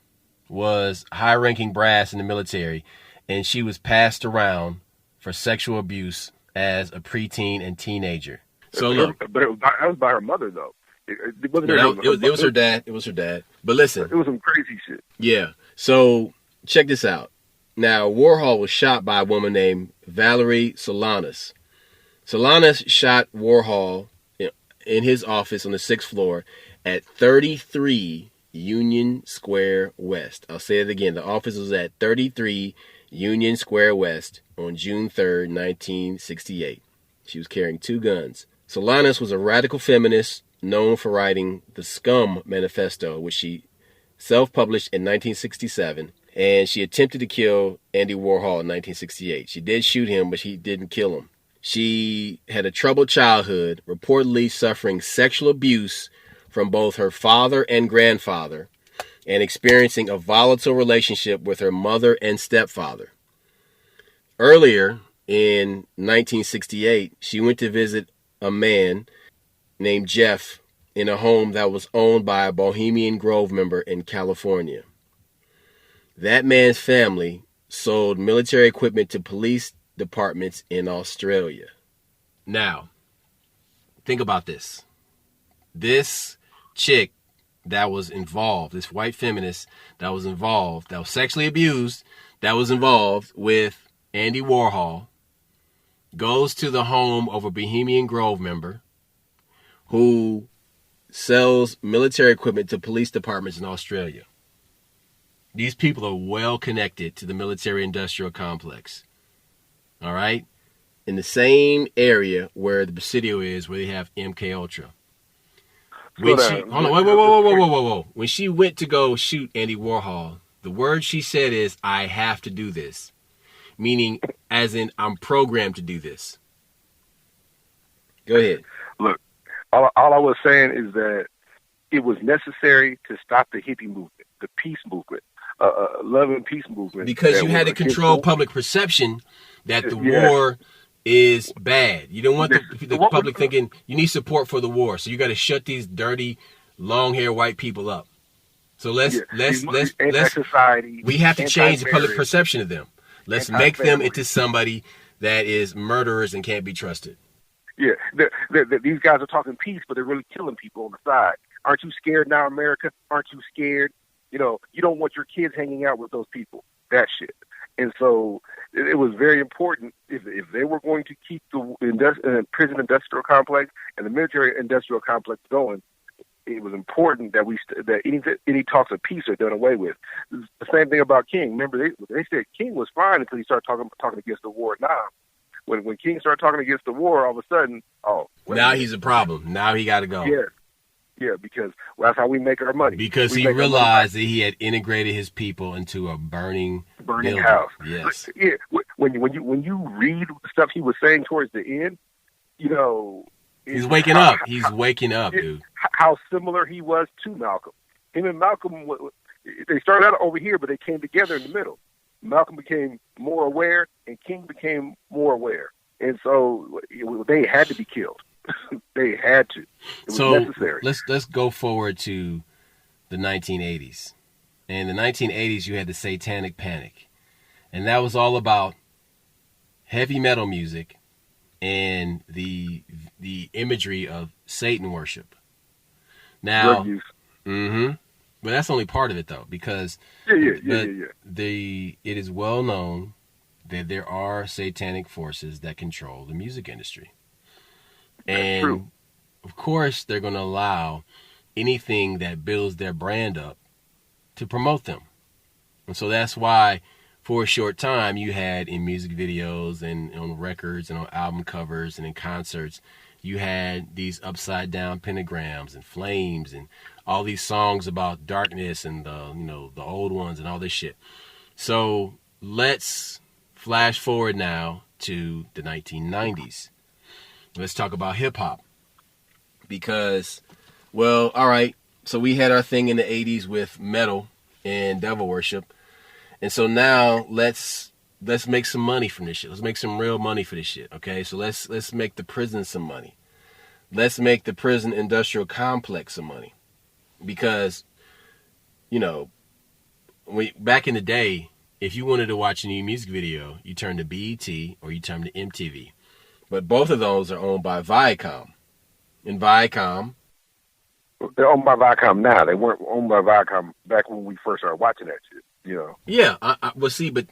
Speaker 1: was high-ranking brass in the military, and she was passed around for sexual abuse as a preteen and teenager. So look,
Speaker 2: but that was by her mother, though. It
Speaker 1: was her dad. It was her dad. But listen,
Speaker 2: it was some crazy shit.
Speaker 1: Yeah. So check this out. Now, Warhol was shot by a woman named Valerie Solanas. Solanas shot Warhol in his office on the 6th floor at 33 Union Square West. I'll say it again. The office was at 33 Union Square West on June 3rd, 1968. She was carrying 2 guns. Solanas was a radical feminist known for writing the Scum Manifesto, which she self-published in 1967, and she attempted to kill Andy Warhol in 1968. She did shoot him, but she didn't kill him. She had a troubled childhood, reportedly suffering sexual abuse from both her father and grandfather, and experiencing a volatile relationship with her mother and stepfather. Earlier, in 1968, she went to visit a man named Jeff in a home that was owned by a Bohemian Grove member in California. That man's family sold military equipment to police departments in Australia. Now, think about this. This chick that was involved, this white feminist that was involved, that was sexually abused, that was involved with Andy Warhol, goes to the home of a Bohemian Grove member who sells military equipment to police departments in Australia. These people are well connected to the military-industrial complex. All right? In the same area where the Presidio is, where they have MK Ultra. When she went to go shoot Andy Warhol, the word she said is, "I have to do this." Meaning, as in, I'm programmed to do this. Go ahead.
Speaker 2: Look, all I was saying is that it was necessary to stop the hippie movement, the peace movement, love and peace movement.
Speaker 1: Because you had to control public perception that the war is bad. You don't want the public thinking you need support for the war. So you got to shut these dirty, long-haired white people up. So let's we have to change the public perception of them. Let's make them into somebody that is murderers and can't be trusted.
Speaker 2: Yeah, these guys are talking peace, but they're really killing people on the side. Aren't you scared now, America? Aren't you scared? You know, you don't want your kids hanging out with those people. That shit. And so it was very important if they were going to keep the prison industrial complex and the military industrial complex going. It was important that any talks of peace are done away with. The same thing about King. Remember, they said King was fine until he started talking against the war. Now, when King started talking against the war, all of a sudden,
Speaker 1: now he's a problem. Now he got to go.
Speaker 2: Yeah, because that's how we make our money.
Speaker 1: Because he realized that he had integrated his people into a burning
Speaker 2: house.
Speaker 1: Yes.
Speaker 2: Yeah. When you read the stuff he was saying towards the end, you know.
Speaker 1: He's waking up. He's waking up, dude.
Speaker 2: How similar he was to Malcolm. Him and Malcolm, they started out over here, but they came together in the middle. Malcolm became more aware, and King became more aware. And so they had to be killed. They had to. It was necessary.
Speaker 1: Let's go forward to the 1980s. In the 1980s, you had the Satanic Panic. And that was all about heavy metal music and the imagery of Satan worship.
Speaker 2: Drug
Speaker 1: Now,
Speaker 2: use.
Speaker 1: but that's only part of it though, because it is well known that there are satanic forces that control the music industry.
Speaker 2: That's true.
Speaker 1: Of course, they're going to allow anything that builds their brand up to promote them. And so that's why for a short time you had in music videos and on records and on album covers and in concerts, you had these upside down pentagrams and flames and all these songs about darkness and the old ones and all this shit. So let's flash forward now to the 1990s. Let's talk about hip hop. Because, well, all right, so we had our thing in the 80s with metal and devil worship. And so now let's make some money from this shit. Let's make some real money for this shit, okay? So let's make the prison some money. Let's make the prison industrial complex some money. Because, back in the day, if you wanted to watch a new music video, you turned to BET or you turned to MTV. But both of those are owned by Viacom. And Viacom,
Speaker 2: they're owned by Viacom now. They weren't owned by Viacom back when we first started watching that shit.
Speaker 1: Yeah, but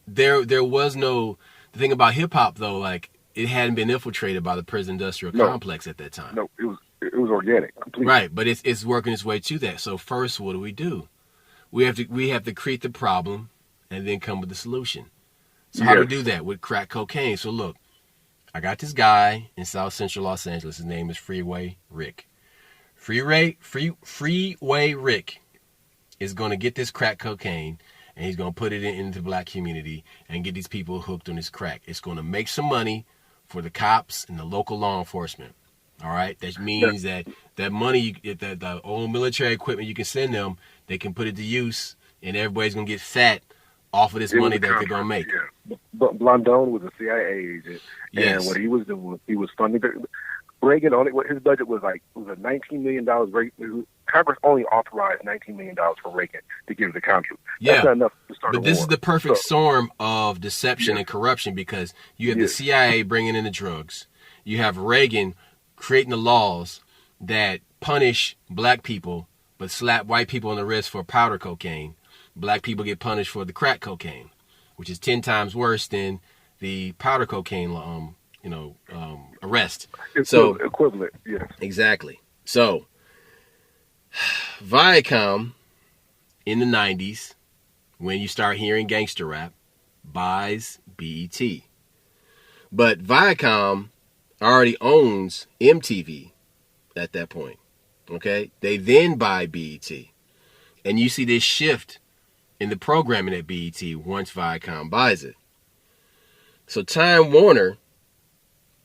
Speaker 1: there was no. The thing about hip hop though, like it hadn't been infiltrated by the prison industrial complex at that time.
Speaker 2: No, it was organic, completely.
Speaker 1: Right, but it's working its way to that. So first, what do? We have to create the problem and then come with the solution. So how do we do that with crack cocaine? So look. I got this guy in South Central Los Angeles. His name is Freeway Rick. Freeway Rick is going to get this crack cocaine and he's going to put it into the black community and get these people hooked on this crack. It's going to make some money for the cops and the local law enforcement. All right? That means that money, the old military equipment you can send them, they can put it to use and everybody's going to get fat off of this money that they're going to make.
Speaker 2: Yeah. But Blondone was a CIA agent.
Speaker 1: Yes.
Speaker 2: And what he was doing, he was funding Reagan. What his budget was like, it was a $19 million. Congress only authorized $19 million for Reagan to give to the country. That's not enough to start a war.
Speaker 1: But this is the perfect storm of deception and corruption because you have the CIA bringing in the drugs. You have Reagan creating the laws that punish black people but slap white people on the wrist for powder cocaine. Black people get punished for the crack cocaine, which is 10 times worse than the powder cocaine, arrest.
Speaker 2: It's so equivalent, yes.
Speaker 1: Exactly. So, Viacom in the 90s, when you start hearing gangster rap, buys BET. But Viacom already owns MTV at that point. Okay? They then buy BET. And you see this shift in the programming at BET once Viacom buys it. So Time Warner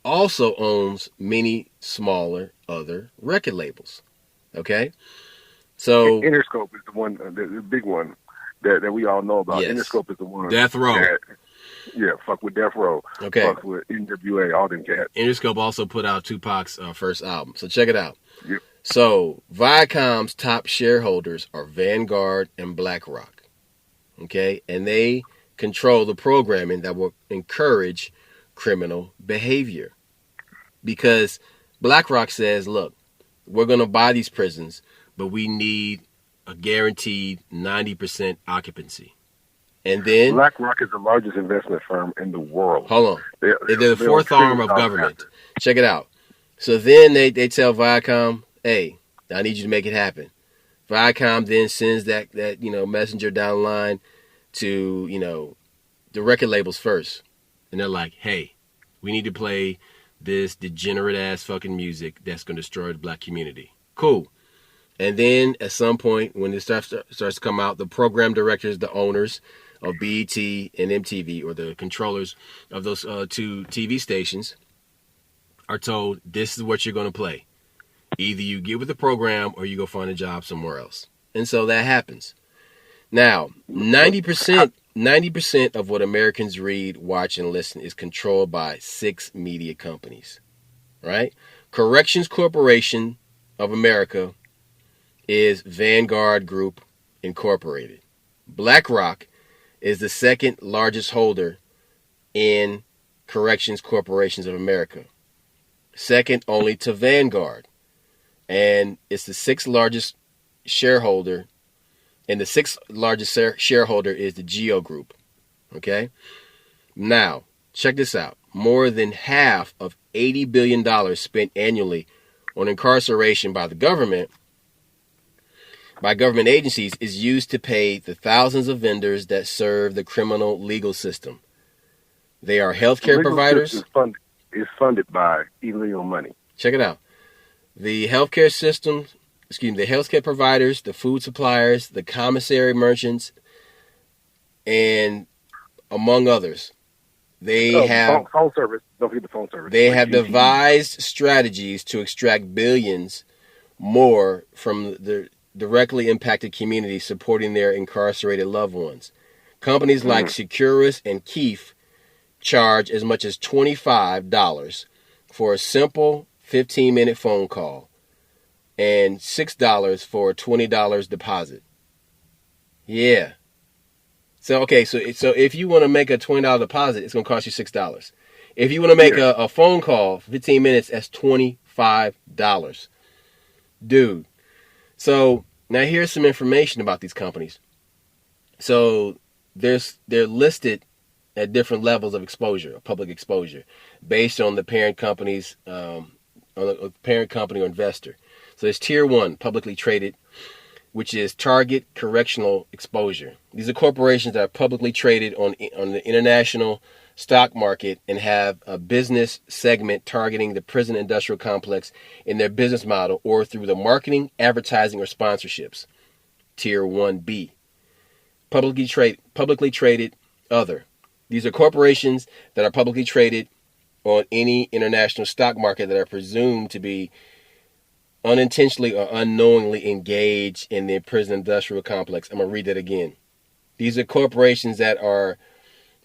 Speaker 1: also owns many smaller other record labels. Okay? So
Speaker 2: Interscope is the one, the big one that we all know about.
Speaker 1: Yes.
Speaker 2: Interscope is the one.
Speaker 1: Death Row.
Speaker 2: Fuck with Death Row.
Speaker 1: Okay.
Speaker 2: Fuck with NWA, all them cats.
Speaker 1: Interscope also put out Tupac's first album. So check it out.
Speaker 2: Yep.
Speaker 1: So Viacom's top shareholders are Vanguard and BlackRock. Okay? And they control the programming that will encourage criminal behavior. Because BlackRock says, look, we're going to buy these prisons, but we need a guaranteed 90% occupancy. And then
Speaker 2: BlackRock is the largest investment firm in the world.
Speaker 1: Hold on. They're the fourth arm of government. Check it out. So then they tell Viacom, hey, I need you to make it happen. Viacom then sends that messenger down the line to, the record labels first. And they're like, hey, we need to play this degenerate ass fucking music that's going to destroy the black community. Cool. And then at some point when this stuff starts to come out, the program directors, the owners of BET and MTV, or the controllers of those two TV stations, are told, this is what you're going to play. Either you get with the program or you go find a job somewhere else. And so that happens. Now, 90% of what Americans read, watch, and listen is controlled by 6 media companies, right? Corrections Corporation of America is Vanguard Group Incorporated. BlackRock is the second largest holder in Corrections Corporations of America, second only to Vanguard, and it's the sixth largest shareholder, and the sixth largest shareholder is the Geo Group. Okay? Now, check this out. More than half of $80 billion spent annually on incarceration by the government, by government agencies, is used to pay the thousands of vendors that serve the criminal legal system. They are healthcare providers.
Speaker 2: Is funded by illegal money.
Speaker 1: Check it out. The healthcare system, the healthcare providers, the food suppliers, the commissary merchants, and among others. They have
Speaker 2: phone service. Don't forget the phone service.
Speaker 1: They have devised strategies to extract billions more from the directly impacted communities supporting their incarcerated loved ones. Companies like Securus and Keefe charge as much as $25 for a simple 15-minute phone call and $6 for a $20 deposit. Yeah. So if you want to make a $20 deposit, it's going to cost you $6. If you want to make a phone call for 15 minutes, that's $25. Dude. So now here's some information about these companies. So they're listed at different levels of exposure, of public exposure, based on the parent company's on a parent company or investor. So there's Tier 1, publicly traded, which is Target Correctional Exposure. These are corporations that are publicly traded on the international stock market and have a business segment targeting the prison industrial complex in their business model or through the marketing, advertising, or sponsorships. Tier 1B, publicly traded other. These are corporations that are publicly traded on any international stock market that are presumed to be unintentionally or unknowingly engaged in the prison industrial complex. I'm going to read that again. These are corporations that are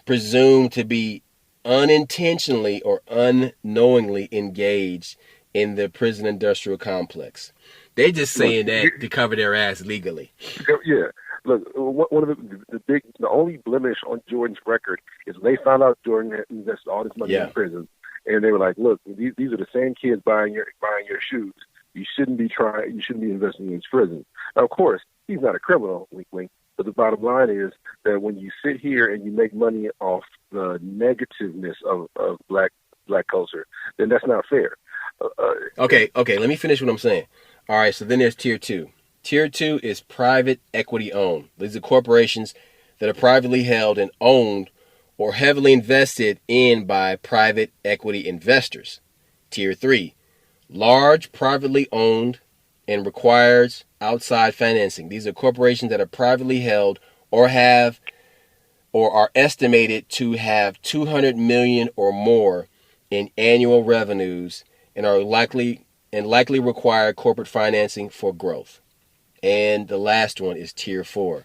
Speaker 1: presumed to be unintentionally or unknowingly engaged in the prison industrial complex. They just saying that to cover their ass legally.
Speaker 2: Yeah. Look, one of the only blemish on Jordan's record is they found out Jordan had invested all this money in prison, and they were like, "Look, these are the same kids buying your shoes. You shouldn't be investing in his prison." Now, of course, he's not a criminal, wink, wink. But the bottom line is that when you sit here and you make money off the negativeness of black culture, then that's not fair.
Speaker 1: Okay. Let me finish what I'm saying. All right. So then there's Tier 2. Tier 2 is private equity owned. These are corporations that are privately held and owned or heavily invested in by private equity investors. Tier 3, large privately owned and requires outside financing. These are corporations that are privately held or have or are estimated to have 200 million or more in annual revenues and are likely require corporate financing for growth. And the last one is Tier 4,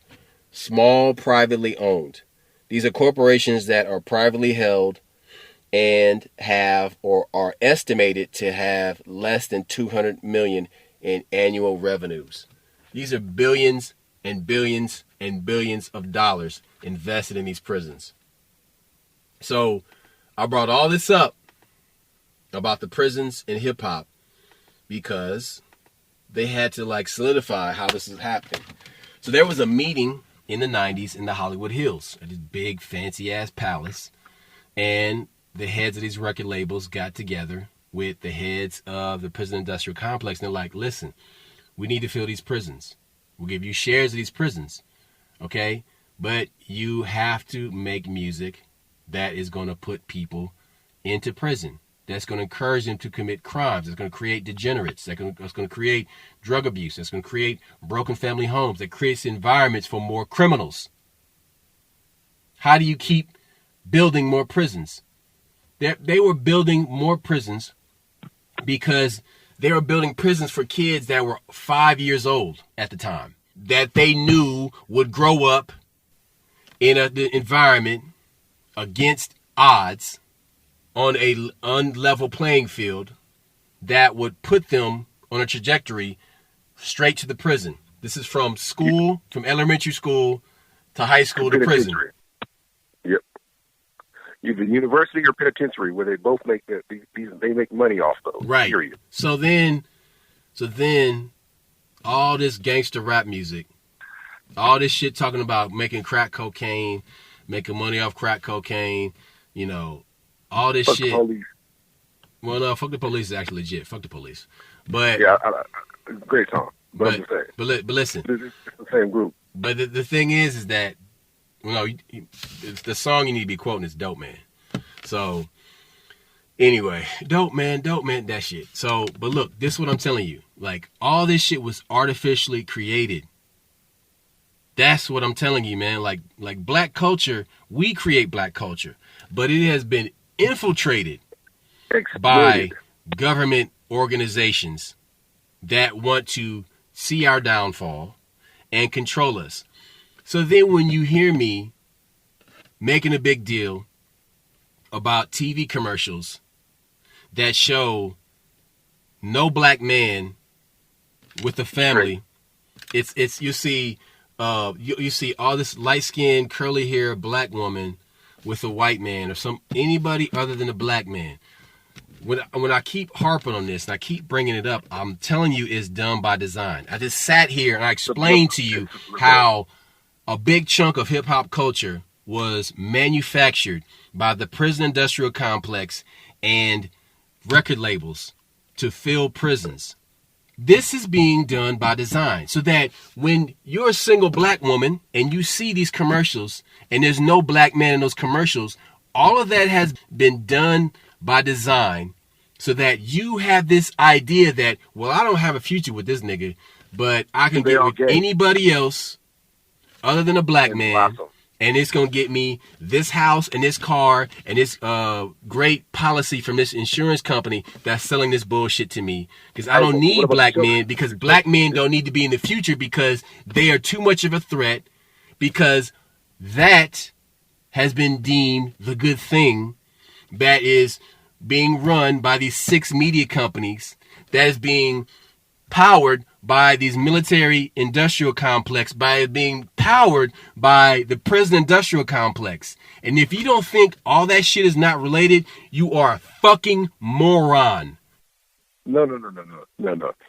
Speaker 1: small privately owned. These are corporations that are privately held and have or are estimated to have less than 200 million in annual revenues. These are billions and billions and billions of dollars invested in these prisons. So I brought all this up about the prisons and hip hop because they had to solidify how this is happening. So there was a meeting in the 90s in the Hollywood Hills at this big fancy ass palace, and the heads of these record labels got together with the heads of the prison industrial complex, and they're like, listen, we need to fill these prisons. We'll give you shares of these prisons, okay? But you have to make music that is going to put people into prison. That's going to encourage them to commit crimes. That's going to create degenerates. That's going to create drug abuse. That's going to create broken family homes. That creates environments for more criminals. How do you keep building more prisons? They were building more prisons because they were building prisons for kids that were 5 years old at the time, that they knew would grow up in an environment against odds on a unlevel playing field that would put them on a trajectory straight to the prison. This is from school, from elementary school to high school to prison.
Speaker 2: Yep. Either university or penitentiary, where they both make they make money off those.
Speaker 1: Right.
Speaker 2: Period.
Speaker 1: So then, all this gangster rap music, all this shit talking about making crack cocaine, making money off crack cocaine, all this
Speaker 2: Fuck
Speaker 1: shit.
Speaker 2: The police.
Speaker 1: Well, no, fuck the police is actually legit. Fuck the police. But
Speaker 2: yeah, great song. But
Speaker 1: listen,
Speaker 2: it's the same group.
Speaker 1: But the thing is that the song you need to be quoting is "Dope Man." So anyway, dope man, that shit. So, but look, this is what I'm telling you. Like, all this shit was artificially created. That's what I'm telling you, man. Like black culture, we create black culture, but it has been infiltrated by government organizations that want to see our downfall and control us. So then when you hear me making a big deal about TV commercials that show no black man with a family, it's you see you see all this light-skinned, curly hair black woman with a white man, or anybody other than a black man. When I keep harping on this and I keep bringing it up, I'm telling you it's done by design. I just sat here and I explained to you how a big chunk of hip-hop culture was manufactured by the prison industrial complex and record labels to fill prisons. This is being done by design, so that when you're a single black woman and you see these commercials and there's no black man in those commercials, all of that has been done by design, so that you have this idea that, well, I don't have a future with this nigga, but I can get with anybody else other than a black man. And it's going to get me this house and this car and this great policy from this insurance company that's selling this bullshit to me. Because I don't need black men, because black men don't need to be in the future because they are too much of a threat, because that has been deemed the good thing that is being run by these 6 media companies, that is being powered by these military industrial complex, by being powered by the prison industrial complex. And if you don't think all that shit is not related, you are a fucking moron.
Speaker 2: No.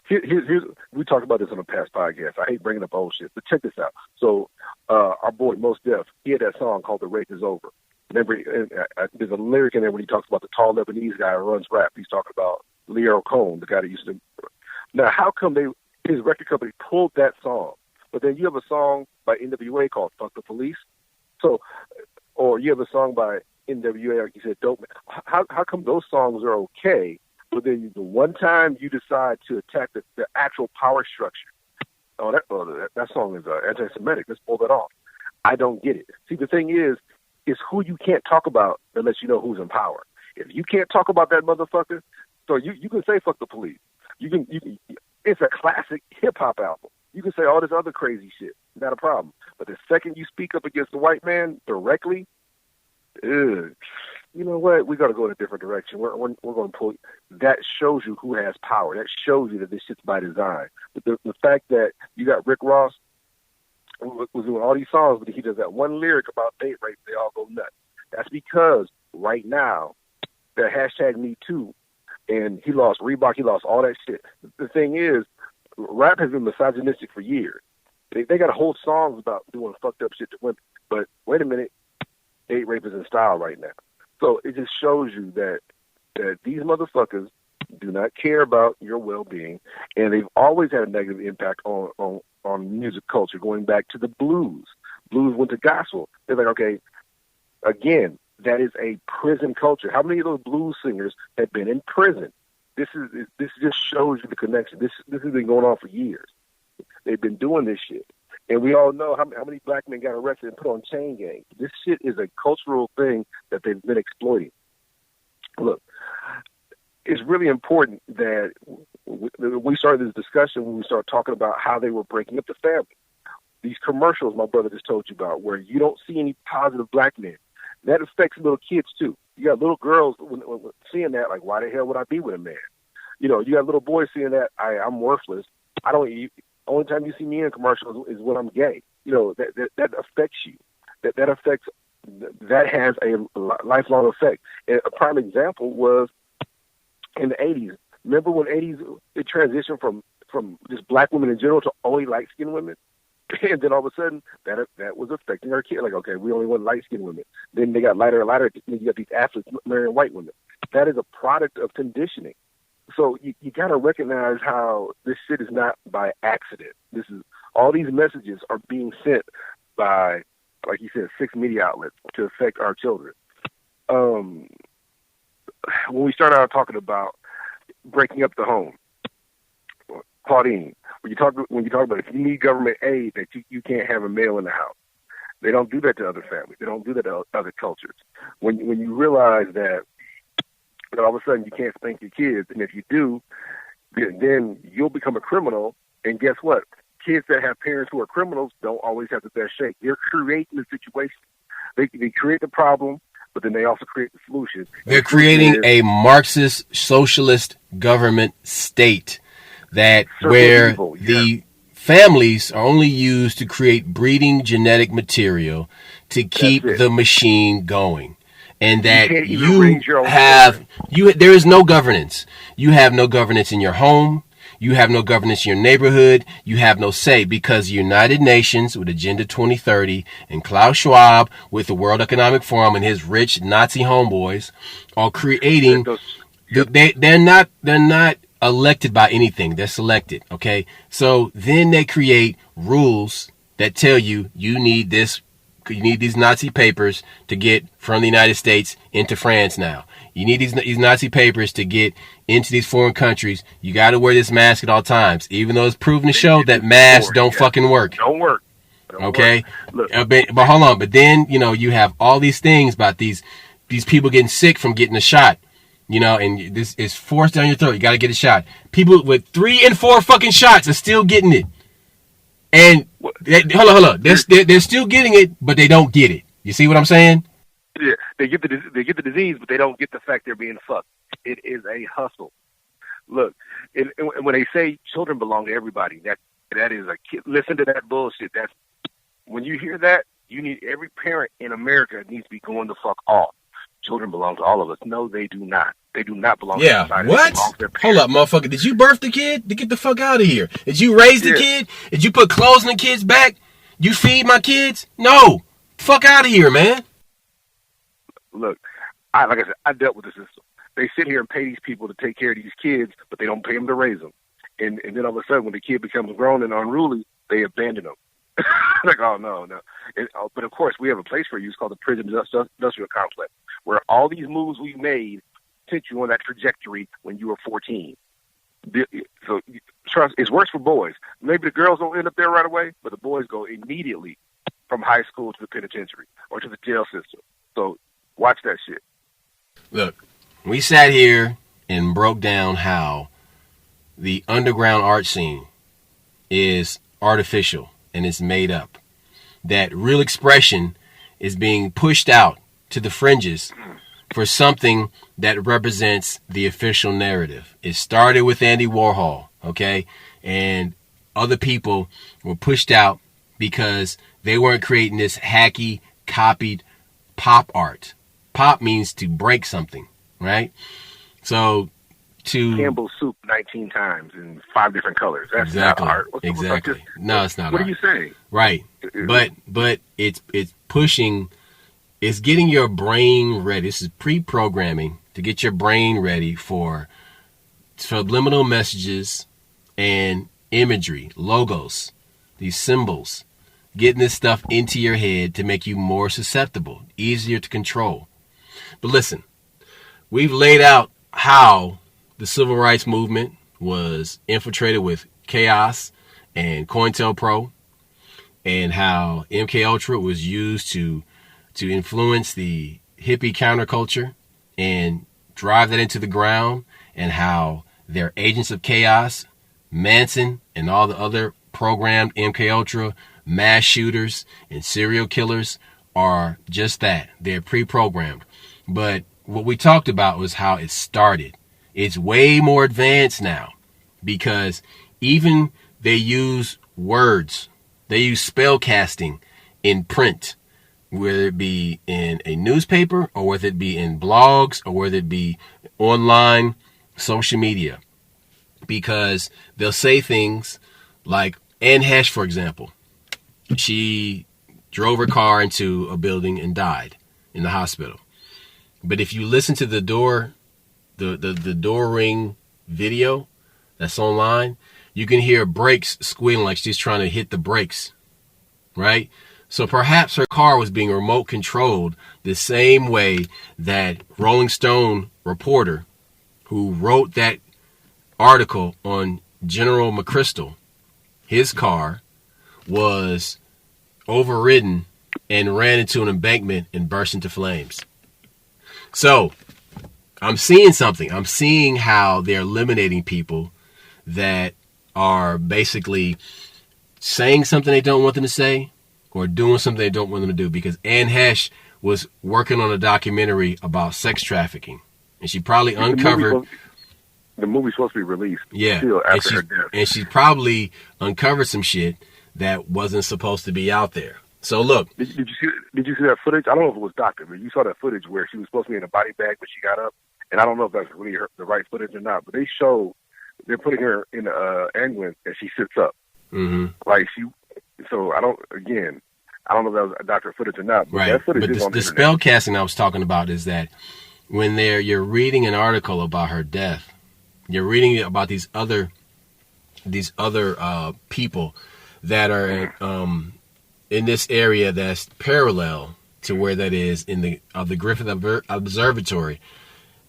Speaker 2: Here's we talked about this on a past podcast. I hate bringing up old shit, but check this out. So our boy Mos Def, he had that song called "The Race Is Over." Remember, there's a lyric in there when he talks about the tall Lebanese guy who runs rap. He's talking about Leo Cohn, the guy that used to. Now, how come his record company pulled that song, but then you have a song by NWA called "Fuck the Police"? So, or you have a song by NWA, like you said, "Dope Man." How come those songs are okay, but then the one time you decide to attack the actual power structure, that song is anti-Semitic. Let's pull that off. I don't get it. See, the thing is who you can't talk about unless you know who's in power. If you can't talk about that motherfucker, so you can say "Fuck the Police." You can. It's a classic hip hop album. You can say all this other crazy shit, not a problem. But the second you speak up against the white man directly, you know what? We got to go in a different direction. We're going to pull. That shows you who has power. That shows you that this shit's by design. But the fact that you got Rick Ross was doing all these songs, but he does that one lyric about date rape, they all go nuts. That's because right now, they're hashtag Me Too. And he lost Reebok. He lost all that shit. The thing is, rap has been misogynistic for years. They got whole songs about doing fucked up shit to women. But wait a minute, date rape is in style right now. So it just shows you that these motherfuckers do not care about your well-being, and they've always had a negative impact on music culture, going back to the blues. Blues went to gospel. They're like, okay, again, that is a prison culture. How many of those blues singers have been in prison? This just shows you the connection. This has been going on for years. They've been doing this shit. And we all know how many black men got arrested and put on chain gangs. This shit is a cultural thing that they've been exploiting. Look, it's really important that we started this discussion when we started talking about how they were breaking up the family. These commercials my brother just told you about, where you don't see any positive black men. That affects little kids, too. You got little girls when seeing that, like, why the hell would I be with a man? You got little boys seeing that, I'm worthless. Only time you see me in a commercial is when I'm gay. That affects you. That affects that has a lifelong effect. And a prime example was in the 80s. Remember when 80s it transitioned from just black women in general to only light-skinned women? And then all of a sudden, that was affecting our kids. Like, okay, we only want light-skinned women. Then they got lighter and lighter. Then you got these athletes marrying white women. That is a product of conditioning. So you got to recognize how this shit is not by accident. This is all these messages are being sent by, like you said, 6 media outlets to affect our children. When we started out talking about breaking up the home, Claudine, when you talk about if you need government aid, that you can't have a male in the house. They don't do that to other families. They don't do that to other cultures. When you realize that all of a sudden you can't spank your kids, and if you do, then you'll become a criminal. And guess what? Kids that have parents who are criminals don't always have the best shape. They're creating the situation. They create the problem, but then they also create the solution.
Speaker 1: They're creating a Marxist socialist government state where the families are only used to create breeding genetic material to keep the machine going. And that there is no governance. You have no governance in your home. You have no governance in your neighborhood. You have no say, because the United Nations with Agenda 2030 and Klaus Schwab with the World Economic Forum and his rich Nazi homeboys are creating. They're not elected by anything. They're selected. Okay. So then they create rules that tell you need this. You need these Nazi papers to get from the United States into France now. You need these Nazi papers to get into these foreign countries. You got to wear this mask at all times, even though it's proven to show that masks don't fucking work.
Speaker 2: Don't work.
Speaker 1: Okay? But hold on. But then, you have all these things about these people getting sick from getting a shot. And this is forced down your throat. You got to get a shot. People with 3 and 4 fucking shots are still getting it. And hold on. They're still getting it, but they don't get it. You see what I'm saying?
Speaker 2: Yeah, they get the disease, but they don't get the fact they're being fucked. It is a hustle. Look, and when they say children belong to everybody, that is a kid. Listen to that bullshit. That's when you hear that, you need every parent in America needs to be going the fuck off. Children belong to all of us. No, they do not. They do not belong to society.
Speaker 1: What? Hold up, motherfucker. Did you birth the kid? Get the fuck out of here. Did you raise the kid? Did you put clothes on the kid's back? You feed my kids? No. Fuck out of here, man.
Speaker 2: Look, like I said, I dealt with the system. They sit here and pay these people to take care of these kids, but they don't pay them to raise them. And then all of a sudden, when the kid becomes grown and unruly, they abandon them. Like, oh, no. But of course, we have a place for you. It's called the prison industrial complex, where all these moves we made sent you on that trajectory when you were 14. So trust, it's worse for boys. Maybe the girls don't end up there right away, but the boys go immediately from high school to the penitentiary or to the jail system. So watch that shit.
Speaker 1: Look, we sat here and broke down how the underground art scene is artificial and it's made up. That real expression is being pushed out to the fringes for something that represents the official narrative. It started with Andy Warhol, okay? And other people were pushed out because they weren't creating this hacky, copied pop art. Pop means to break something, right? So
Speaker 2: Campbell's soup 19 times in 5 different colors. That's
Speaker 1: exactly
Speaker 2: not art.
Speaker 1: Exactly. No, it's not
Speaker 2: what
Speaker 1: art.
Speaker 2: What are you saying?
Speaker 1: Right. But it's pushing. It's getting your brain ready. This is pre-programming to get your brain ready for subliminal messages and imagery, logos, these symbols, getting this stuff into your head to make you more susceptible, easier to control. But listen, we've laid out how the civil rights movement was infiltrated with chaos and COINTELPRO, and how MKUltra was used to influence the hippie counterculture and drive that into the ground, and how they're agents of chaos. Manson and all the other programmed MKUltra mass shooters and serial killers are just that. They're pre-programmed. But what we talked about was how it started. It's way more advanced now, because even they use words. They use spell casting in print whether it be in a newspaper or whether it be in blogs or whether it be online social media, because they'll say things like Anne Hesh, for example. She drove her car into a building and died in the hospital. But if you listen to the door ring video that's online, you can hear brakes squealing like she's trying to hit the brakes, right? So perhaps her car was being remote controlled the same way that Rolling Stone reporter who wrote that article on General McChrystal, his car was overridden and ran into an embankment and burst into flames. So I'm seeing something. I'm seeing how they're eliminating people that are basically saying something they don't want them to say or doing something they don't want them to do, because Anne Hesh was working on a documentary about sex trafficking, and she probably uncovered...
Speaker 2: The movie's supposed to be released.
Speaker 1: Yeah,
Speaker 2: still after her death.
Speaker 1: And she probably uncovered some shit that wasn't supposed to be out there. So look,
Speaker 2: did you see that footage? I don't know if it was doctored, but you saw that footage where she was supposed to be in a body bag, but she got up, and I don't know if that's really the right footage or not. But they're putting her in an ambulance and she sits up, like she. So I don't know if that was doctored footage or not. But
Speaker 1: right.
Speaker 2: That footage
Speaker 1: but
Speaker 2: is on
Speaker 1: the
Speaker 2: the
Speaker 1: spell casting I was talking about is that when you're reading an article about her death, you're reading about these other people that are in this area that's parallel to where that is in the Griffith Observatory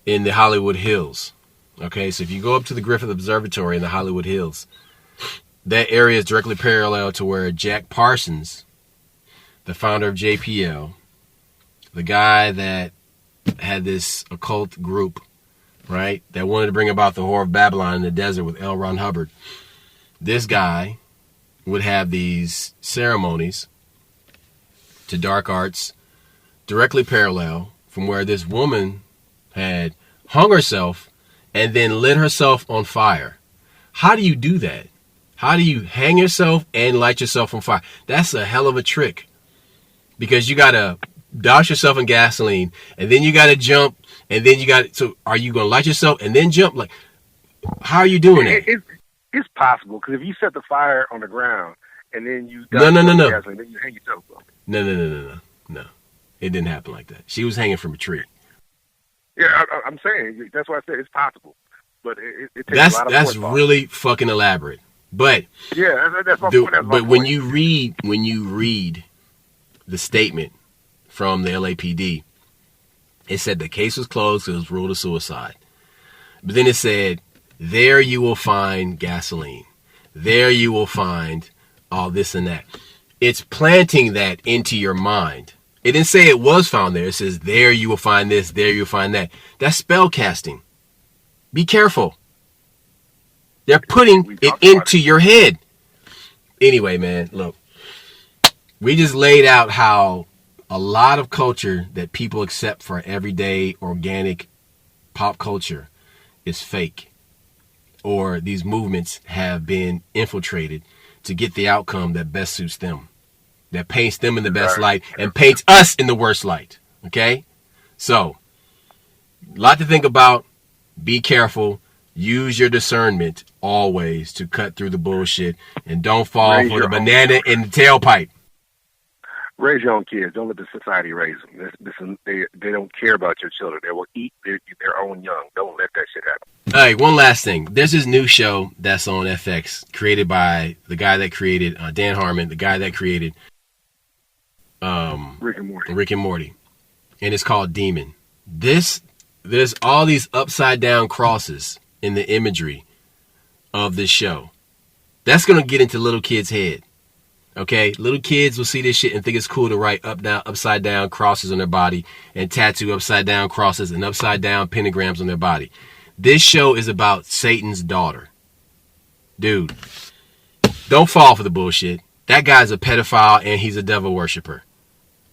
Speaker 1: in the Hollywood Hills. Okay, so if you go up to the Griffith Observatory in the Hollywood Hills, that area is directly parallel to where Jack Parsons, the founder of JPL, the guy that had this occult group, right, that wanted to bring about the Whore of Babylon in the desert with L. Ron Hubbard. This guy would have these ceremonies to dark arts directly parallel from where this woman had hung herself and then lit herself on fire. How do you do that? How do you hang yourself and light yourself on fire? That's a hell of a trick, because you got to douse yourself in gasoline and then you got to jump, and then so are you going to light yourself and then jump? Like, how are you doing that?
Speaker 2: It's possible, because if you set the fire on the ground and then you
Speaker 1: No.
Speaker 2: gasoline, then you hang yourself up.
Speaker 1: No. It didn't happen like that. She was hanging from a tree.
Speaker 2: Yeah, I'm saying, that's why I said it's possible, but it takes a lot of
Speaker 1: that's really fucking elaborate. But
Speaker 2: yeah, that's my point.
Speaker 1: But when you read the statement from the LAPD, it said the case was closed. It was ruled a suicide. But then it said, there you will find gasoline. There you will find all this and that. It's planting that into your mind. It didn't say it was found there. It says, there you will find this, there you'll find that. That's spell casting. Be careful. They're putting it into your head. Anyway, man, look. We just laid out how a lot of culture that people accept for everyday organic pop culture is fake. Or these movements have been infiltrated to get the outcome that best suits them, that paints them in the best light and paints us in the worst light. Okay? So, a lot to think about. Be careful. Use your discernment always to cut through the bullshit, and don't fall for the banana in the tailpipe.
Speaker 2: Raise your own kids. Don't let the society raise them. They don't care about your children. They will eat their own young. Don't let that shit happen.
Speaker 1: All right, one last thing. There's this new show that's on FX, created by the guy that created Dan Harmon, the guy that created Rick and Morty, and it's called Demon. There's all these upside down crosses in the imagery of this show. That's gonna get into little kids' head. Okay, little kids will see this shit and think it's cool to write upside down crosses on their body and tattoo upside down crosses and upside down pentagrams on their body. This show is about Satan's daughter. Dude, don't fall for the bullshit. That guy's a pedophile and he's a devil worshiper.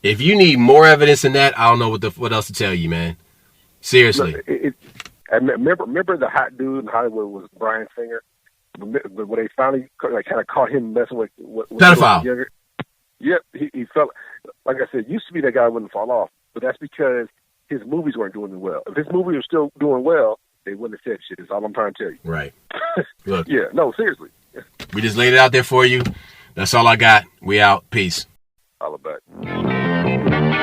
Speaker 1: If you need more evidence than that, I don't know what else to tell you, man. Seriously.
Speaker 2: Look, remember the hot dude in Hollywood was Bryan Singer? But when they finally kind of caught him messing with
Speaker 1: pedophile.
Speaker 2: Yep, he felt like I said, used to be that guy wouldn't fall off, but that's because his movies weren't doing well. If his movies were still doing well, they wouldn't have said shit. That's all I'm trying to tell you.
Speaker 1: Right. Look.
Speaker 2: Yeah, no, seriously.
Speaker 1: We just laid it out there for you. That's all I got. We out. Peace.
Speaker 2: Holla back.